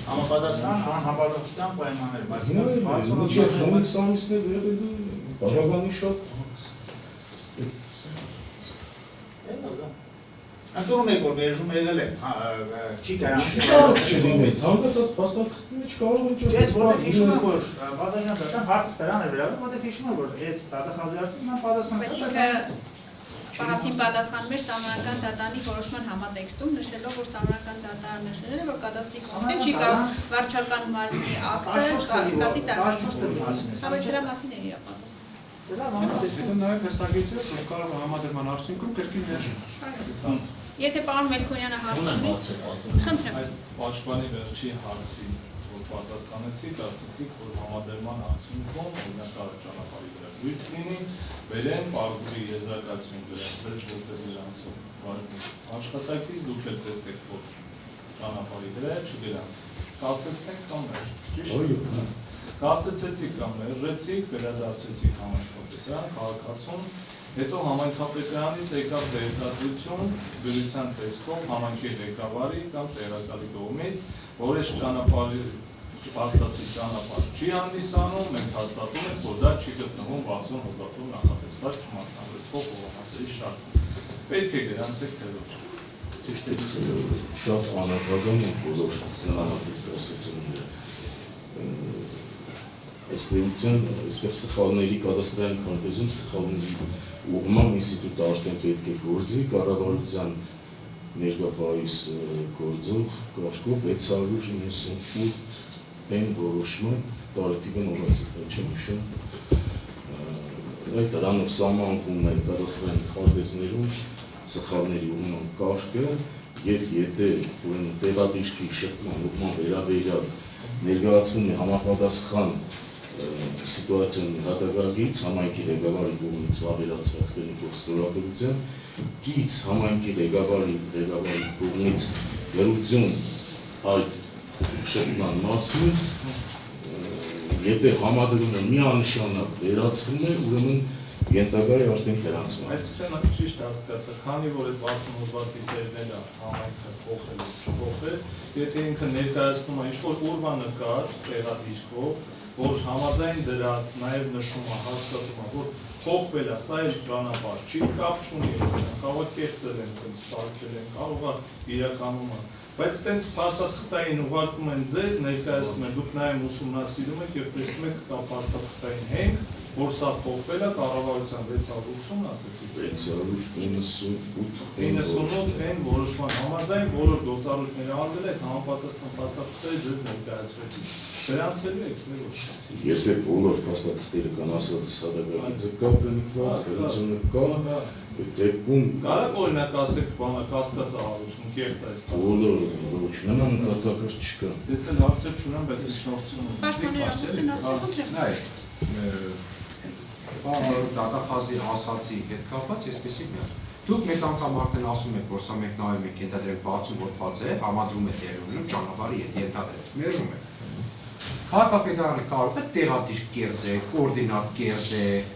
Համապատասխան անհապատասխան պայմաններ, այսինքն 60 ամիսներ եղել է բավականին շատ Ընդունում եք, որ մերժում եղել է, չի գրանցվել։ չլինի, ցանկացած փաստաթղթի մեջ կարող է Ես որտեղ հիշում եմ, որ պատասխան դատան հարցը դրան է վերաբերում, որտեղ հիշում եմ, որ այս դատախազի հարցին նա պատասխան Պահածին պատասխանում էր Սահմանական դատարանի որոշման համատեքստում, նշելով, որ Սահմանական դատարանը նշել է, որ կադաստրի կողմից չի կարող վարչական մարմնի ակտը կասկածի տակ։ Բայց դրա մասին է իր պատասխանը։ Հետո նաև հստակեցրեց, որ կարող է համադրման արդյունքում կրկին մերժել։ Եթե պարոն Մելքոնյանը հարց ունի, խնդրեմ։ Այդ պաշտպանի վերջի հարցին, որ պատասխանեցիք, ասացիք, որ համադրման արդյունքում օրինակալ ճանապարհի վրա դույթ լինի, վերեն բարձրի եզրակացություն դրանց ոսկե աշխատակից դուք էլ տեսեք, որ ճանապարհի վրա չգրանցի։ Կասեցնեք կամ մերժ, ճիշտ։ Կասեցեցիք կամ մերժեցիք, վերադարձեցիք համայնքապետարան, քաղաքացուն, հետո համայնքապետարանից եկավ տեղեկատվություն դրության տեսքով համայնքի ղեկավարի կամ տեղակալի կողմից, որ այս ճանապարհի փաստացի ճանապարհ չի հանդիսանում, մենք հաստատում ենք, որ դա չի գտնվում 60 հոդվածով նախատեսված չմասնավորեցվող հողամասերի շարքում։ Պետք է գրանցեք թե ոչ։ շատ անհատական ու բոլոր նմանատիպ դասությունները ըստ էության, այստեղ սխալների կադաստրային քարտեզում սխալների ուղղման ինստիտուտը արդեն պետք է գործի, կառավարության ներկայիս գործող կարգով 698 են որոշման տարեթիվը նորացել, չեմ հիշում։ Այդ դրանով սահմանվում է կադաստրային քարտեզներում սխալների ուղղման կարգը եւ եթե տեղադիրքի շփման ուղղման վերաբերյալ ներկայացվում է համապատասխան սիտուացիոն հատակագից համայնքի ղեկավարի կողմից վավերացված կնիկով ստորագրության գից համայնքի ղեկավարի կողմից գրություն այդ շփման մասին եթե համադրումը միանշանակ վերացվում է ուրեմն ենթակա է արդեն գրանցվում։ Այսինքն ճիշտ հասկացա, քանի որ այդ 60 հոդվածի տերները համայնքը փոխել ու չփոխել, եթե ինքը ներկայացնում է ինչ-որ ուրվանկար տեղադիրքով, որ համաձայն դրա նաև նշում է, հաստատում է, որ փոխվել է, սա էլ ճանապարհ չի, կապ չունի, կարող է կեղծել են, սարքել են, կարող է իրականում է, բայց տենց փաստաթղթային ուղարկում են ձեզ, ներկայացնում են, դուք նաև ուսումնասիրում եք եւ տեսնում եք կա փաստաթղթային հենք, որ սա փոխվել է կառավարության 680 ասեցիք 698 են որոշման համաձայն բոլոր գործառույթները արվել են համապատասխան փաստաթղթերը ձեզ ներկայացրեցին դրանցելու եք թե ոչ եթե բոլոր փաստաթղթերը կան ասածս հատակագիծը կա կնքված գրությունը կա դեպքում կարող օրինակ ասեք բանը կասկածը հարուցում կեղծ այս բոլորը ոչ նման կացակրճ չկա ես էլ հարցեր չունեմ բայց միջնորդություն ունեմ Պարոն դատախազի ասացի հետ կապված այսպեսի մի դուք մեկ անգամ արդեն ասում եք որ սա մենք նայում ենք ենթադրենք 60 հոդված է համադրում է տեղի ունենում ճանապարհի հետ ենթադրենք մերժում եք Քաղաքապետարանը կարող է տեղադիր կերձել, կոորդինատ կերձել,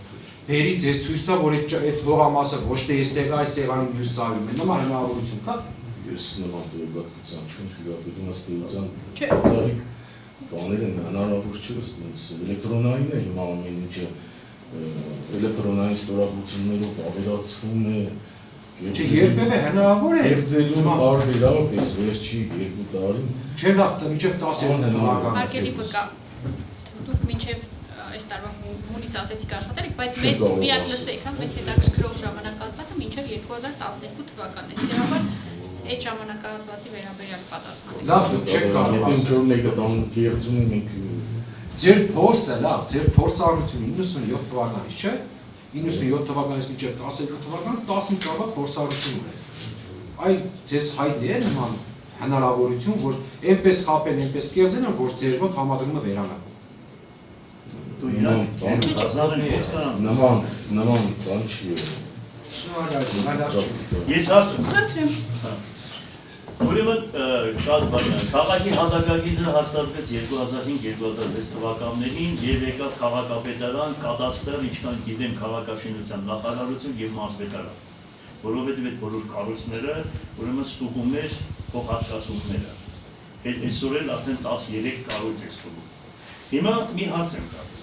բերի ձեզ ցույց տա, որ այդ հողամասը ոչ թե այստեղ այս եղանում մյուս ծայրում է, նման հնարավորություն կա։ Ես նման տեղեկատվության չունեմ, իրականում ըստ էության բացառիկ բաներ են հնարավոր չէ ըստ ինձ էլեկտրոնային է հիմա ամեն ինչը էլեկտրոնային ստորագրություններով ավելացվում է Չէ, երբևէ հնարավոր է Երձելու տարբերակ էս վերջի 2 տարին Չէ լավ, մինչև 12 թվական Հարկելի վկա դուք մինչև այս տարվա հունիս ասեցիք աշխատել եք, բայց մեզ մի հատ լսեք, հա, մեզ հետաքրքրող ժամանակահատվածը մինչև 2012 թվականն է։ Դեռաբար այդ ժամանակահատվածի վերաբերյալ պատասխանեք։ Լավ, դուք չեք կարող Եթե ինչ-որ մեկը տան կերծում ենք Ձեր փորձը, լավ, ձեր փորձառությունը 97 թվականից, չէ։ 97 թվականից մինչև 12 թվական 15 տարվա փորձառություն ունի։ Այ ձեզ հայտնի է նման հնարավորություն, որ այնպես խապեն, այնպես կերձեն, որ ձեր մոտ համադրումը վերանա։ Դու իրան նման բան չի Ես հարցում Ուրեմն քաղաքի հատակագիծը հաստատվեց 2005-2006 թվականներին եւ եկավ քաղաքապետարան, կադաստր, ինչքան գիտեմ քաղաքաշինության նախարարություն եւ մարզպետարան, որովհետեւ այդ բոլոր կառույցները ուրեմն ստուգում էր փոխհատկացումները։ Այդ այսօր էլ արդեն 13 կառույց է ստուգում։ Հիմա մի հարց եմ տալիս։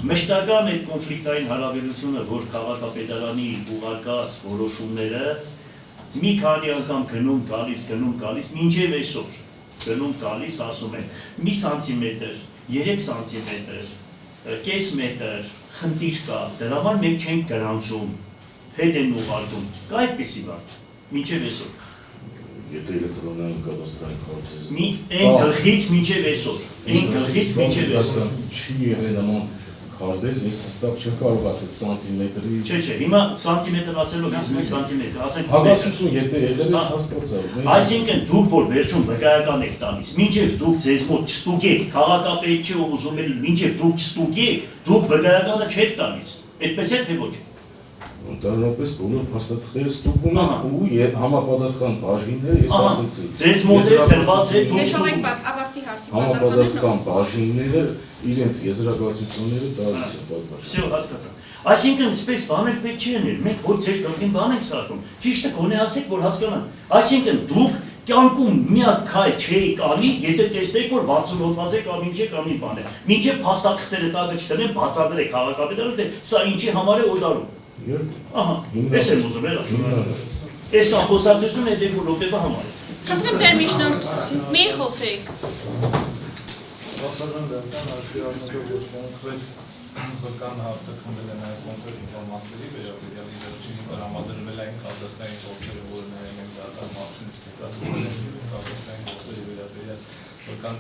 Մշտական այդ կոնֆլիկտային հարաբերությունը, որ քաղաքապետարանի ուղարկած որոշումները մի քանի անգամ գնում գալիս, մինչև այսօր գնում գալիս, ասում են մի սանտիմետր, 3 սանտիմետր, կես մետր, խնդիր կա, դրա համար մենք չենք գրանցում, հետ են ուղարկում, կա այդպիսի բան, մինչև այսօր։ Եթե էլեկտրոնային կադաստրային քարտեզ Այն գլխից մինչև այսօր, այն գլխից մինչև այսօր։ Չի եղել նման քարտեզ, ես հստակ չեմ կարող ասել սանտիմետրի։ Չէ, հիմա սանտիմետր ասելով ես մի սանտիմետր, ասենք Հավասարություն, եթե եղել ես հասկացա։ Այսինքն դուք որ վերջում վկայական եք տալիս, մինչև դուք ձեզ մոտ չստուգեք, քաղաքապետ չի ուզում էլ, մինչև դուք չստուգեք, դուք վկայականը չեք տալիս։ Այդպես է թե ոչ։ Ընդհանրապես բոլոր փաստաթղթերը ստուգվում են ու համապատասխան բաժինները ես ասեցի։ Ձեզ մոտ է տրված է դուք Դեշողենք ավարտի հարցի համապատասխան բաժինները իրենց եզրակացությունները տալիս են պատվաշ։ Всё, հասկացա։ Այսինքն սպես բաներ պետք չի լինել, մենք ոչ ձեր կողքին բան ենք սարքում։ Ճիշտը գոնե ասեք, որ հասկանան։ Այսինքն դուք կյանքում մի հատ քայլ չէիք անի, եթե տեսնեիք, որ 60 հոդված է կամ ինչ է կամ մի բան է։ Մինչև փաստաթղթերը տակը չտնեն, բացատրեք քաղաքապետարանը, թե սա ինչի համար է օդարում։ Ահա, ես եմ ուզում էլ ասում։ Այս խոսակցությունը այդ երկու րոպեվա համար է։ Խնդրեմ ձեր միջնորդ, մի խոսեք։ Պատասխան դեպքան աշիարներով ոչ կոնկրետ վկան հարցը քննել են այդ կոնկրետ ինֆորմացիայի վերաբերյալ վերջին տրամադրվել այն կադաստրային գործերը, որը ներեն են դատան մարդկանց ստեղծվել են կադաստրային գործերի վերաբերյալ վկան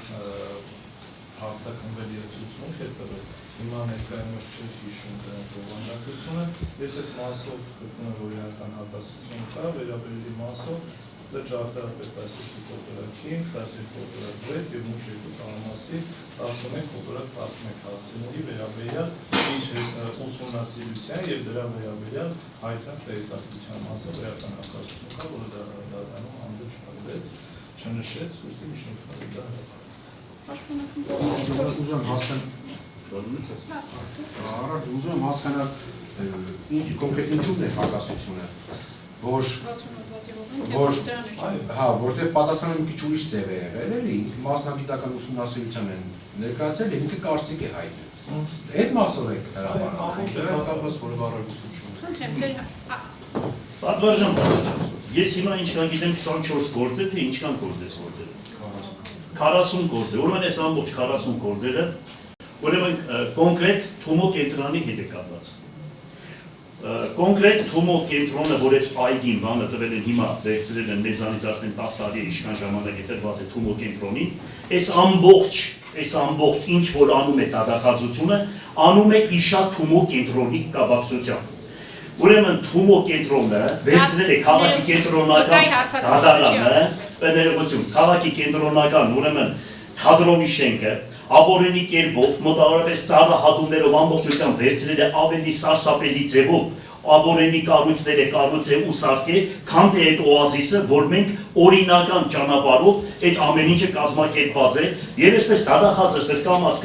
հարցը քննել եւ ցուցմունք է տվել։ Հիմա ներկայումս չի հիշում դրանց բովանդակությունը։ Ես այդ մասով գտնում եմ, որ իրական հակասություն կա, վերաբերելի մասով դա ջարդապետ այսօր կոտրակին, 10 կոտրակ 6 եւ մուշ 2 տղամասի 11 կոտրակ 11 հասցեների վերաբերյալ ինչ ուսումնասիրության եւ դրա վերաբերյալ հայտնած տեղեկատվության մասով իրական հակասություն կա, որը դատարանում անձը չփրկեց, չնշեց, ուստի մի շնորհքալ դա։ Ուզում հասկանալ ինչ կոնկրետ ինչու՞մն է հակասությունը, որ որտեղ պատասխանը մի քիչ ուրիշ ձև է եղել, էլի մասնագիտական ուսումնասիրության են ներկայացել եւ ինքը կարծիք է հայտնել։ Այդ մասով է հրապարակում, դրա կապված որ բարոյություն չունի։ Խնդրեմ ձեր Պատվարժան, ես հիմա ինչքան գիտեմ 24 գործ է, թե ինչքան գործ ես գործել։ 40 գործ է, ուրեմն այս ամբողջ 40 գործերը ուրեմն կոնկրետ Թումո կենտրոնի հետ է կապված։ Կոնկրետ Թումո կենտրոնը, որ այս այգին բանը տվել են հիմա վերցրել են մեզանից արդեն 10 տարի ինչքան ժամանակ է տրված է Թումո կենտրոնին, այս ամբողջ ինչ որ անում է դատախազությունը, անում է իշա Թումո կենտրոնի կապակցությամբ։ Ուրեմն Թումո կենտրոնը վերցրել է քաղաքի կենտրոնական դատարանը, ներողություն, քաղաքի կենտրոնական, ուրեմն թատրոնի շենքը ապօրինի կերպով մոտավորապես ծառահատումներով ամբողջությամբ վերցրել է ավելի սարսափելի ձևով աբորենի կառույցները կառուցել ու սարքել, քան թե այդ օազիսը, որ մենք օրինական ճանապարհով այդ ամեն ինչը կազմակերպված է, եւ այսպես դադախած, այսպես կամած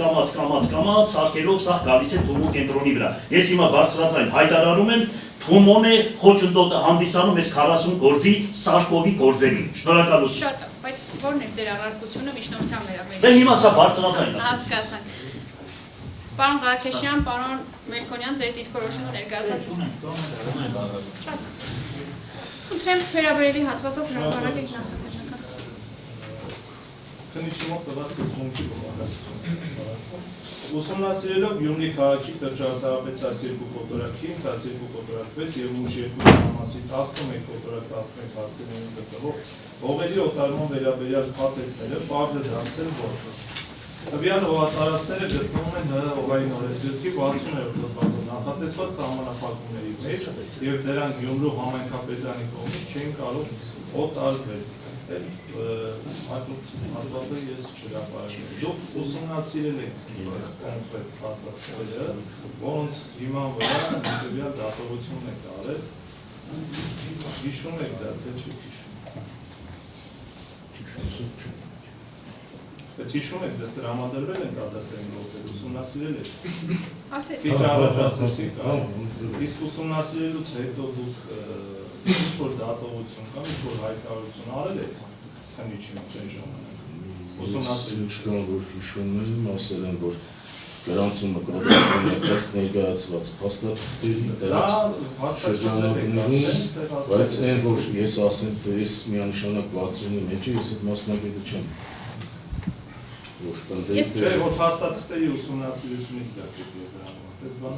սարքելով սա գալիս է Թումո կենտրոնի վրա։ Ես հիմա բարձրացան հայտարարում եմ Թումոն է խոչընդոտը հանդիսանում այս 40 գործի Սարկովի գործերի։ Շնորհակալություն։ Շատ, բայց ո՞րն է ձեր առարկությունը միջնորդության վերաբերյալ։ Դե հիմա սա բարձրացան։ Հասկացանք։ Պարոն Ղարքեշյան, պարոն Մելքոնյան, ձեր դիրքորոշումը ներկայացած ունեք։ Շատ։ Խնդրեմ վերաբերելի հատվածով հրապարակեք նախաձեռնական։ Քննիչի մոտ տված ցուցմունքի բովանդակություն։ Ուսումնասիրելով Գյումրի քաղաքի կրճատառապեց 12 կոտորակին, 12 կոտորակ եւ ուժ 2 համասի 11 կոտորակ 11 հասցեներին գտնվող հողերի օտարման վերաբերյալ փաթեթները բարձ է դարձել որ տվյալ հողատարածքները գտնվում են հողային օրենսգրքի 60-րդ հոդվածում նախատեսված սահմանափակումների մեջ եւ դրանք Գյումրու համայնքապետարանի կողմից չեն կարող օտարվել։ Հատվածը ես չհրապարակեմ։ Դուք ուսումնասիրել եք կոնկրետ փաստաթղթերը, որոնց հիման վրա հետևյալ դատողություն եք արել։ Հիշում եք դա, թե չեք հիշում։ Բայց հիշում եք, ձեզ տրամադրվել են կադաստրային գործեր, ուսումնասիրել եք։ Քիչ առաջ ասեցիք, իսկ ուսումնասիրելուց հետո դուք ինչ-որ դատողություն կամ ինչ-որ հայտարարություն արել եք քննիչի մոտ այն ժամանակ։ Ուսումնասիրել չկան, որ հիշում եմ, ասել եմ, որ գրանցումը կրոպական է ըստ ներկայացված փաստաթղթերի դրանց շրջանակներում, բայց այն, որ ես ասեմ, թե ես միանշանակ 60-ի մեջ եմ, ես այդ մասնագետը չեմ։ Չէ, որ փաստաթղթերի ուսումնասիրությունից դա դեպի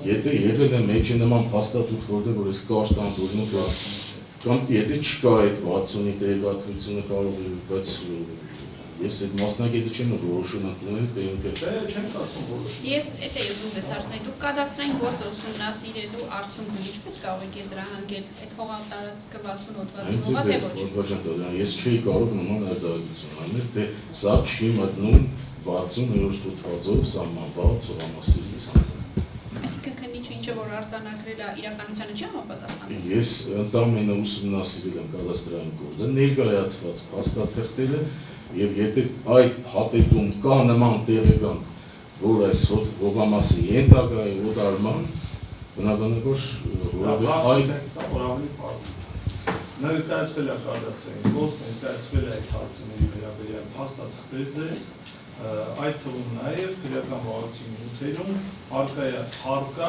Եթե եղել է մեջը նման փաստաթուղթ, որտեղ որ ես կարճ տան դուրնուք կամ եթե չկա այդ 60-ի տեղեկատվությունը կարող է, բայց ես այդ մասնագետը չեմ որոշում ընդունել, թե ինքը չեմ ասում որոշում։ Ես էդ էի ուզում ձեզ հարցնել, դուք կադաստրային գործը ուսումնասիրելու արդյունքում ինչպես կարող եք եզրահանգել այդ հողատարածքը 60 հոդվածի հողա թե ոչ։ Ես չէի կարող նման հայտարարություն անել, թե սա չի մտնում 60-րդ հոդվածով սահմանված հողամասերի ցանցը։ Այսինքն քննիչը ինչը որ արձանագրել է իրականությանը չի համապատասխանում։ Ես ընդամենը ուսումնասիրել եմ կադաստրային գործը, ներկայացված փաստաթղթերը եւ եթե այդ փաթեթում կա նման տեղեկանք, որ այս հողամասի ենթակա է օտարման, բնականաբար որովհետեւ այդ ներկայացվել է կադաստրային գործ, ներկայացվել է այդ հասցեների վերաբերյալ փաստաթղթեր ձեզ, այդ թվում նաև քրեական վարչի նյութերում արկա է հարկա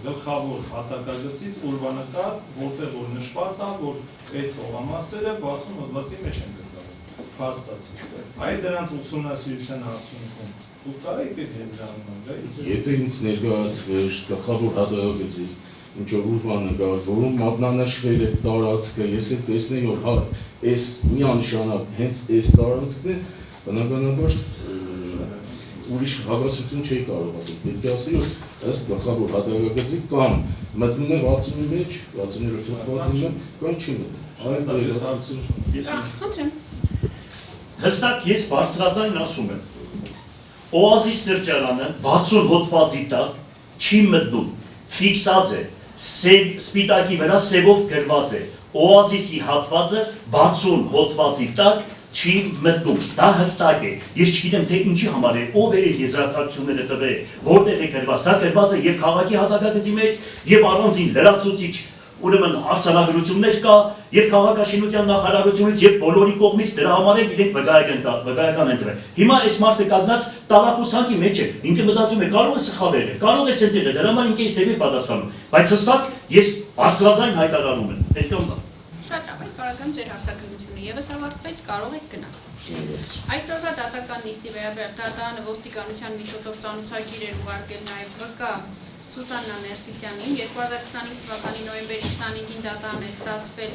գլխավոր հատակագծից ուրվանկար, որտեղ որ նշված է, որ այդ հողամասերը 60 հոդվածի մեջ են գտնվում, փաստացի։ Այդ դրանց ուսումնասիրության արդյունքում դուք կարեք եք եզրահանգում դե։ Եթե ինձ ներկայացվեր գլխավոր հատակագծի ինչ-որ ուրվանկար, որում մատնանշվել է տարածքը, ես էլ տեսնեի, որ այս միանշանակ հենց այս տարածքն է, բնականաբար ուրիշ հագասություն չի կարող ասել, պետք է ասել, որ ըստ գլխավոր հատակագծի կամ մտնում է 60-ի մեջ, 60-րդ հոդվածի մեջ, կամ չի մտնում։ Հստակ ես բարձրաձայն ասում եմ, օազիս սրճարանը 60 հոդվածի տակ չի մտնում, ֆիքսած է, սպիտակի վրա սևով գրված է, օազիսի հատվածը 60 հոդվածի տակ չի մտնում, դա հստակ է, ես չգիտեմ թե ինչի համար է, ով էր այդ եզրակացությունները տվել, որտեղ է գրված, դա գրված է և քաղաքի հատակագծի մեջ, և առանձին լրացուցիչ, ուրեմն հարցանագրություններ կա, և քաղաքաշինության նախարարությունից և բոլորի կողմից դրա համար են իրենք վկայական են տվել։ Հիմա այս մարդը կանգնած տարակուսանքի մեջ է, ինքը մտածում է, կարող է սխալել է, կարող է սենց եղել, դրա համար ինքը ես սևի պատասխանում, բայց հստակ ես բարձրաձայն հայտարարում եմ, այդքան դա։ Շատ ապայ, կարական ձեր հարցակնությունը եւս ավարտվեց, կարող եք գնալ։ Այսօրվա դատական նիստի վերաբերյալ դատարանը ոստիկանության միջոցով ծանոթագիր էր ուղարկել նաև ՎԿ Սուսաննա Ներսիսյանին 2025 թվականի նոյեմբերի 25-ին դատարան է ստացվել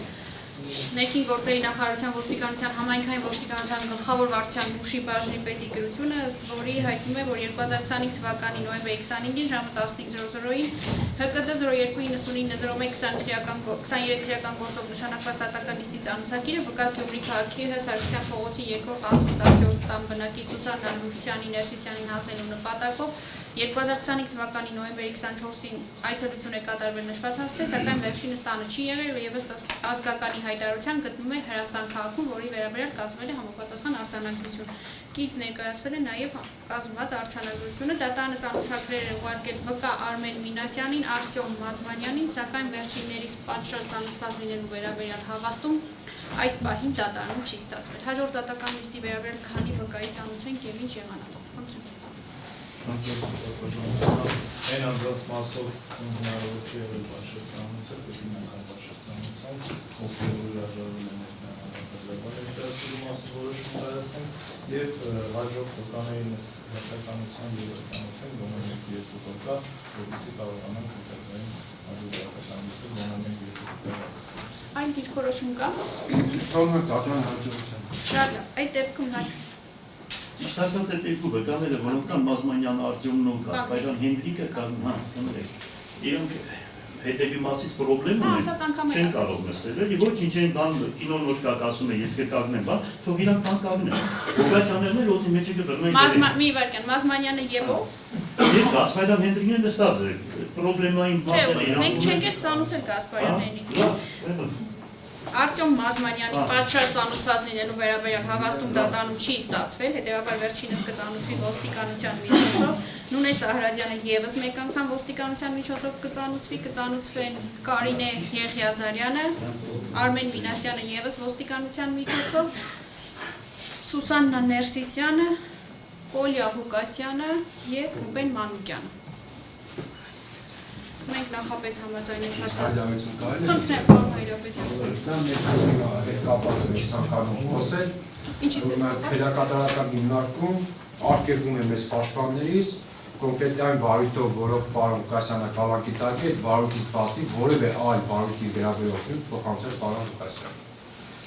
Ներքին գործերի նախարարության ոստիկանության համայնքային ոստիկանության գլխավոր վարչության Բուշի բաժնի պետի գրությունը, ըստ որի հայտնում է, որ 2025 թվականի նոյեմբերի 25-ին ժամը 15:00-ին ՀԿԴ 02900123-ական գործով նշանակված դատական նիստի ծանուցակիրը վկա Գյումրի քաղաքի Սարգսյան փողոցի 2-րդ անցուդ 10-րդ տան բնակիչ Սուսաննա Նուրցյանի Ներսիսյանին հանձնելու նպատակով 2025 թվականի նոյեմբերի 24-ին այցելություն է կատարվել նշված հասցե, սակայն վերջինս տանը չի եղել եւ ըստ ազգականի հայտարարության գտնում է Հրաստան քաղաքում, որի վերաբերյալ կազմվել է համապատասխան արձանագրություն։ Կից ներկայացվել է նաեւ կազմված արձանագրությունը, դատանը ծանոթագրեր է ուղարկել վկա Արմեն Մինասյանին, Արտյոմ Մազմանյանին, սակայն վերջիններից պատշաճ ծանոթված լինելու վերաբերյալ հավաստում այս պահին դատարանում չի ստացվել։ Հաջորդ դատական նիստի վերաբերյալ քանի վկայի ծանոթենք եւ ինչ եղանակով։ Այն անձանց մասով հնարավոր չի եղել պատշաճ դեպինական պատշաճ օգտվելու հրաժարվել են ներկայացնելու մասին որոշում կայացնենք եւ հաջորդ վկաների նստականության եւ արձանության գոնե 2 վկա, որպեսզի կարողանանք հետագային հաջորդ դատական նիստը գոնե 2 վկա։ Այլ դիրքորոշում կա։ Թողնենք դատարան հաջողության։ Շատ լավ, այդ դեպքում հաշվի Ճիշտ ասած այդ երկու վկաները, որոնք կան Մազմանյան Արտյոմն ու Կասպարյան Հենրիկը կան, իրենք հետևի մասից պրոբլեմ ունեն, չեն կարող նստել, եւ ոչ ինչ են բան կինոն ոչ կակ ասում է, ես կկանգնեմ, բան, թող իրանք բան կանգնեն։ Ղուկասյաններն էլ օդի մեջ կբռնեն։ Մի վարքան, Մազմանյանը եւ ով։ Եվ Կասպարյան Հենրիկը նստած է, պրոբլեմային մասերը իրանք։ Մենք չենք էլ ծանոթել Կասպարյան Հենրիկին։ Արտյոմ Մազմանյանի պատշաճ ծանոթված լինելու վերաբերյալ հավաստում դատանում չի ստացվել, հետևաբար վերջինս կծանոթվի ոստիկանության միջոցով, Նունե Սահրադյանը եւս մեկ անգամ ոստիկանության միջոցով կծանոթվեն Կարինե Եղիազարյանը, Արմեն Մինասյանը եւս ոստիկանության միջոցով, Սուսաննա Ներսիսյանը, Կոլյա Ղուկասյանը եւ Ռուբեն Մանուկյանը։ Մենք նախապես համաձայնեցինք Այլայություն կարելի է։ Խնդրեմ, պարոն Հայրապետյան։ Դա մեր հետ կապված է ցանկանում խոսել։ Որ մենք քերակատարական հիմնարկում արգելվում է մեզ պաշտպաններից, կոնկրետ այն վարույթով, որով պարոն Ղուկասյանը կալանքի տակ է, վարույթից բացի որևէ այլ վարույթի վերաբերող փոխանցել պարոն Ղուկասյանին։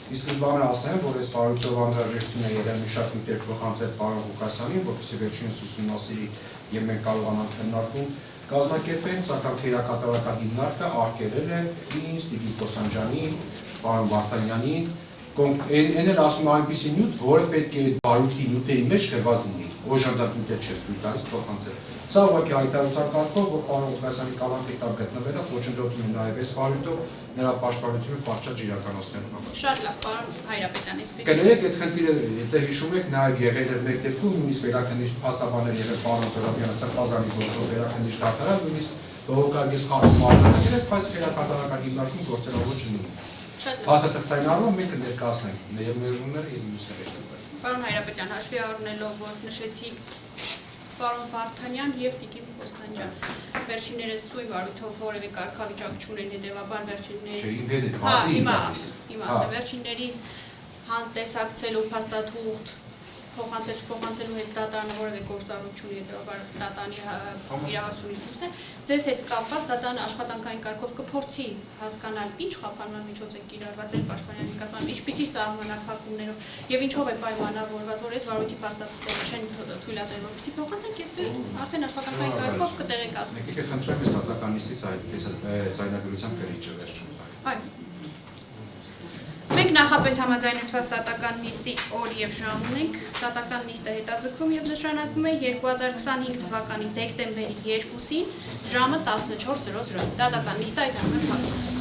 Ի սկզբանե ասեմ, որ այս վարույթով անհրաժեշտություն է եղել մի շարք միտեղ փոխանցել պարոն Ղուկասյանին, որպեսզի վերջինս ուսումնասիրի եւ մենք կարողանանք քննարկում կազմակերպեն, սակայն քերակատարական հիմնարկը արգելել է ինձ, Տիկին Կոստանջյանին, պարոն Վարդանյանին, այն էլ ասում այնպիսի նյութ, որը պետք է բարույթի նյութերի մեջ խրված լինի, օժանդակ նյութեր չէ թույլ տալիս փոխանցել։ Սա ուղղակի հայտարարության կարգով, որ պարոն Ղուկասյանի կալանքի տակ գտնվելը խոչընդոտում է նաև այս բարույթով նրա պաշտպանությունը պատշաճ իրականացնելու համար։ Շատ լավ, պարոն Հայրապետյան, այսպես։ Կներեք այդ խնդիրը, եթե հիշում եք, նաև եղել էր մեկ դեպքում, նույնիսկ վերաքննիչ փաստաբաներ եղել պարոն Զորաբյանը Սրբազանի գործով վերաքննիչ դատարան, նույնիսկ բողոքարկի սխալվում արձանագրել, բայց քերակատարական հիմնարկում գործելով չունի։ Փաստաթղթային առումով մենք կներկայացնենք նաև մերժումները եւ մյուսները։ Պարոն Հայրապետյան, հաշվի առնելով, որ նշեցիք պարոն Վարդանյան եւ Տիկին Կոստանջյան, վերջիններս սույն վարույթով որևէ կարգավիճակ չունեն, հետեւաբար վերջիններից հանդեսակցելու փաստաթուղթ փոխանցել չփոխանցելու հետ դատարանը որևէ գործառույթ չունի, հետեւաբար դատանի իրավասությունից դուրս է։ Ձեզ հետ կապված դատանը աշխատանքային կարգով կփորձի հասկանալ ինչ խափանման միջոց է կիրառված այդ պաշտպանյանի նկատմամբ, ինչպիսի սահմանափակումներով եւ ինչով է պայմանավորված, որ այս վարույթի փաստաթղթերը չեն թույլատրել, որպեսզի փոխանցենք եւ ձեզ արդեն աշխատանքային կարգով կտեղեկացնենք։ Եկեք խնդրեմ այս դատական նիստից այդ ձայնագրության կրիչը վերջում։ Այո։ Մենք նախապես համաձայնեցված դատական նիստի օր եւ ժամ ունենք, դատական նիստը հետաձգվում եւ նշանակվում է 2025 թվականի դեկտեմբերի 2-ին ժամը 14:00։ Դատական նիստը այդ ամեն փակված է։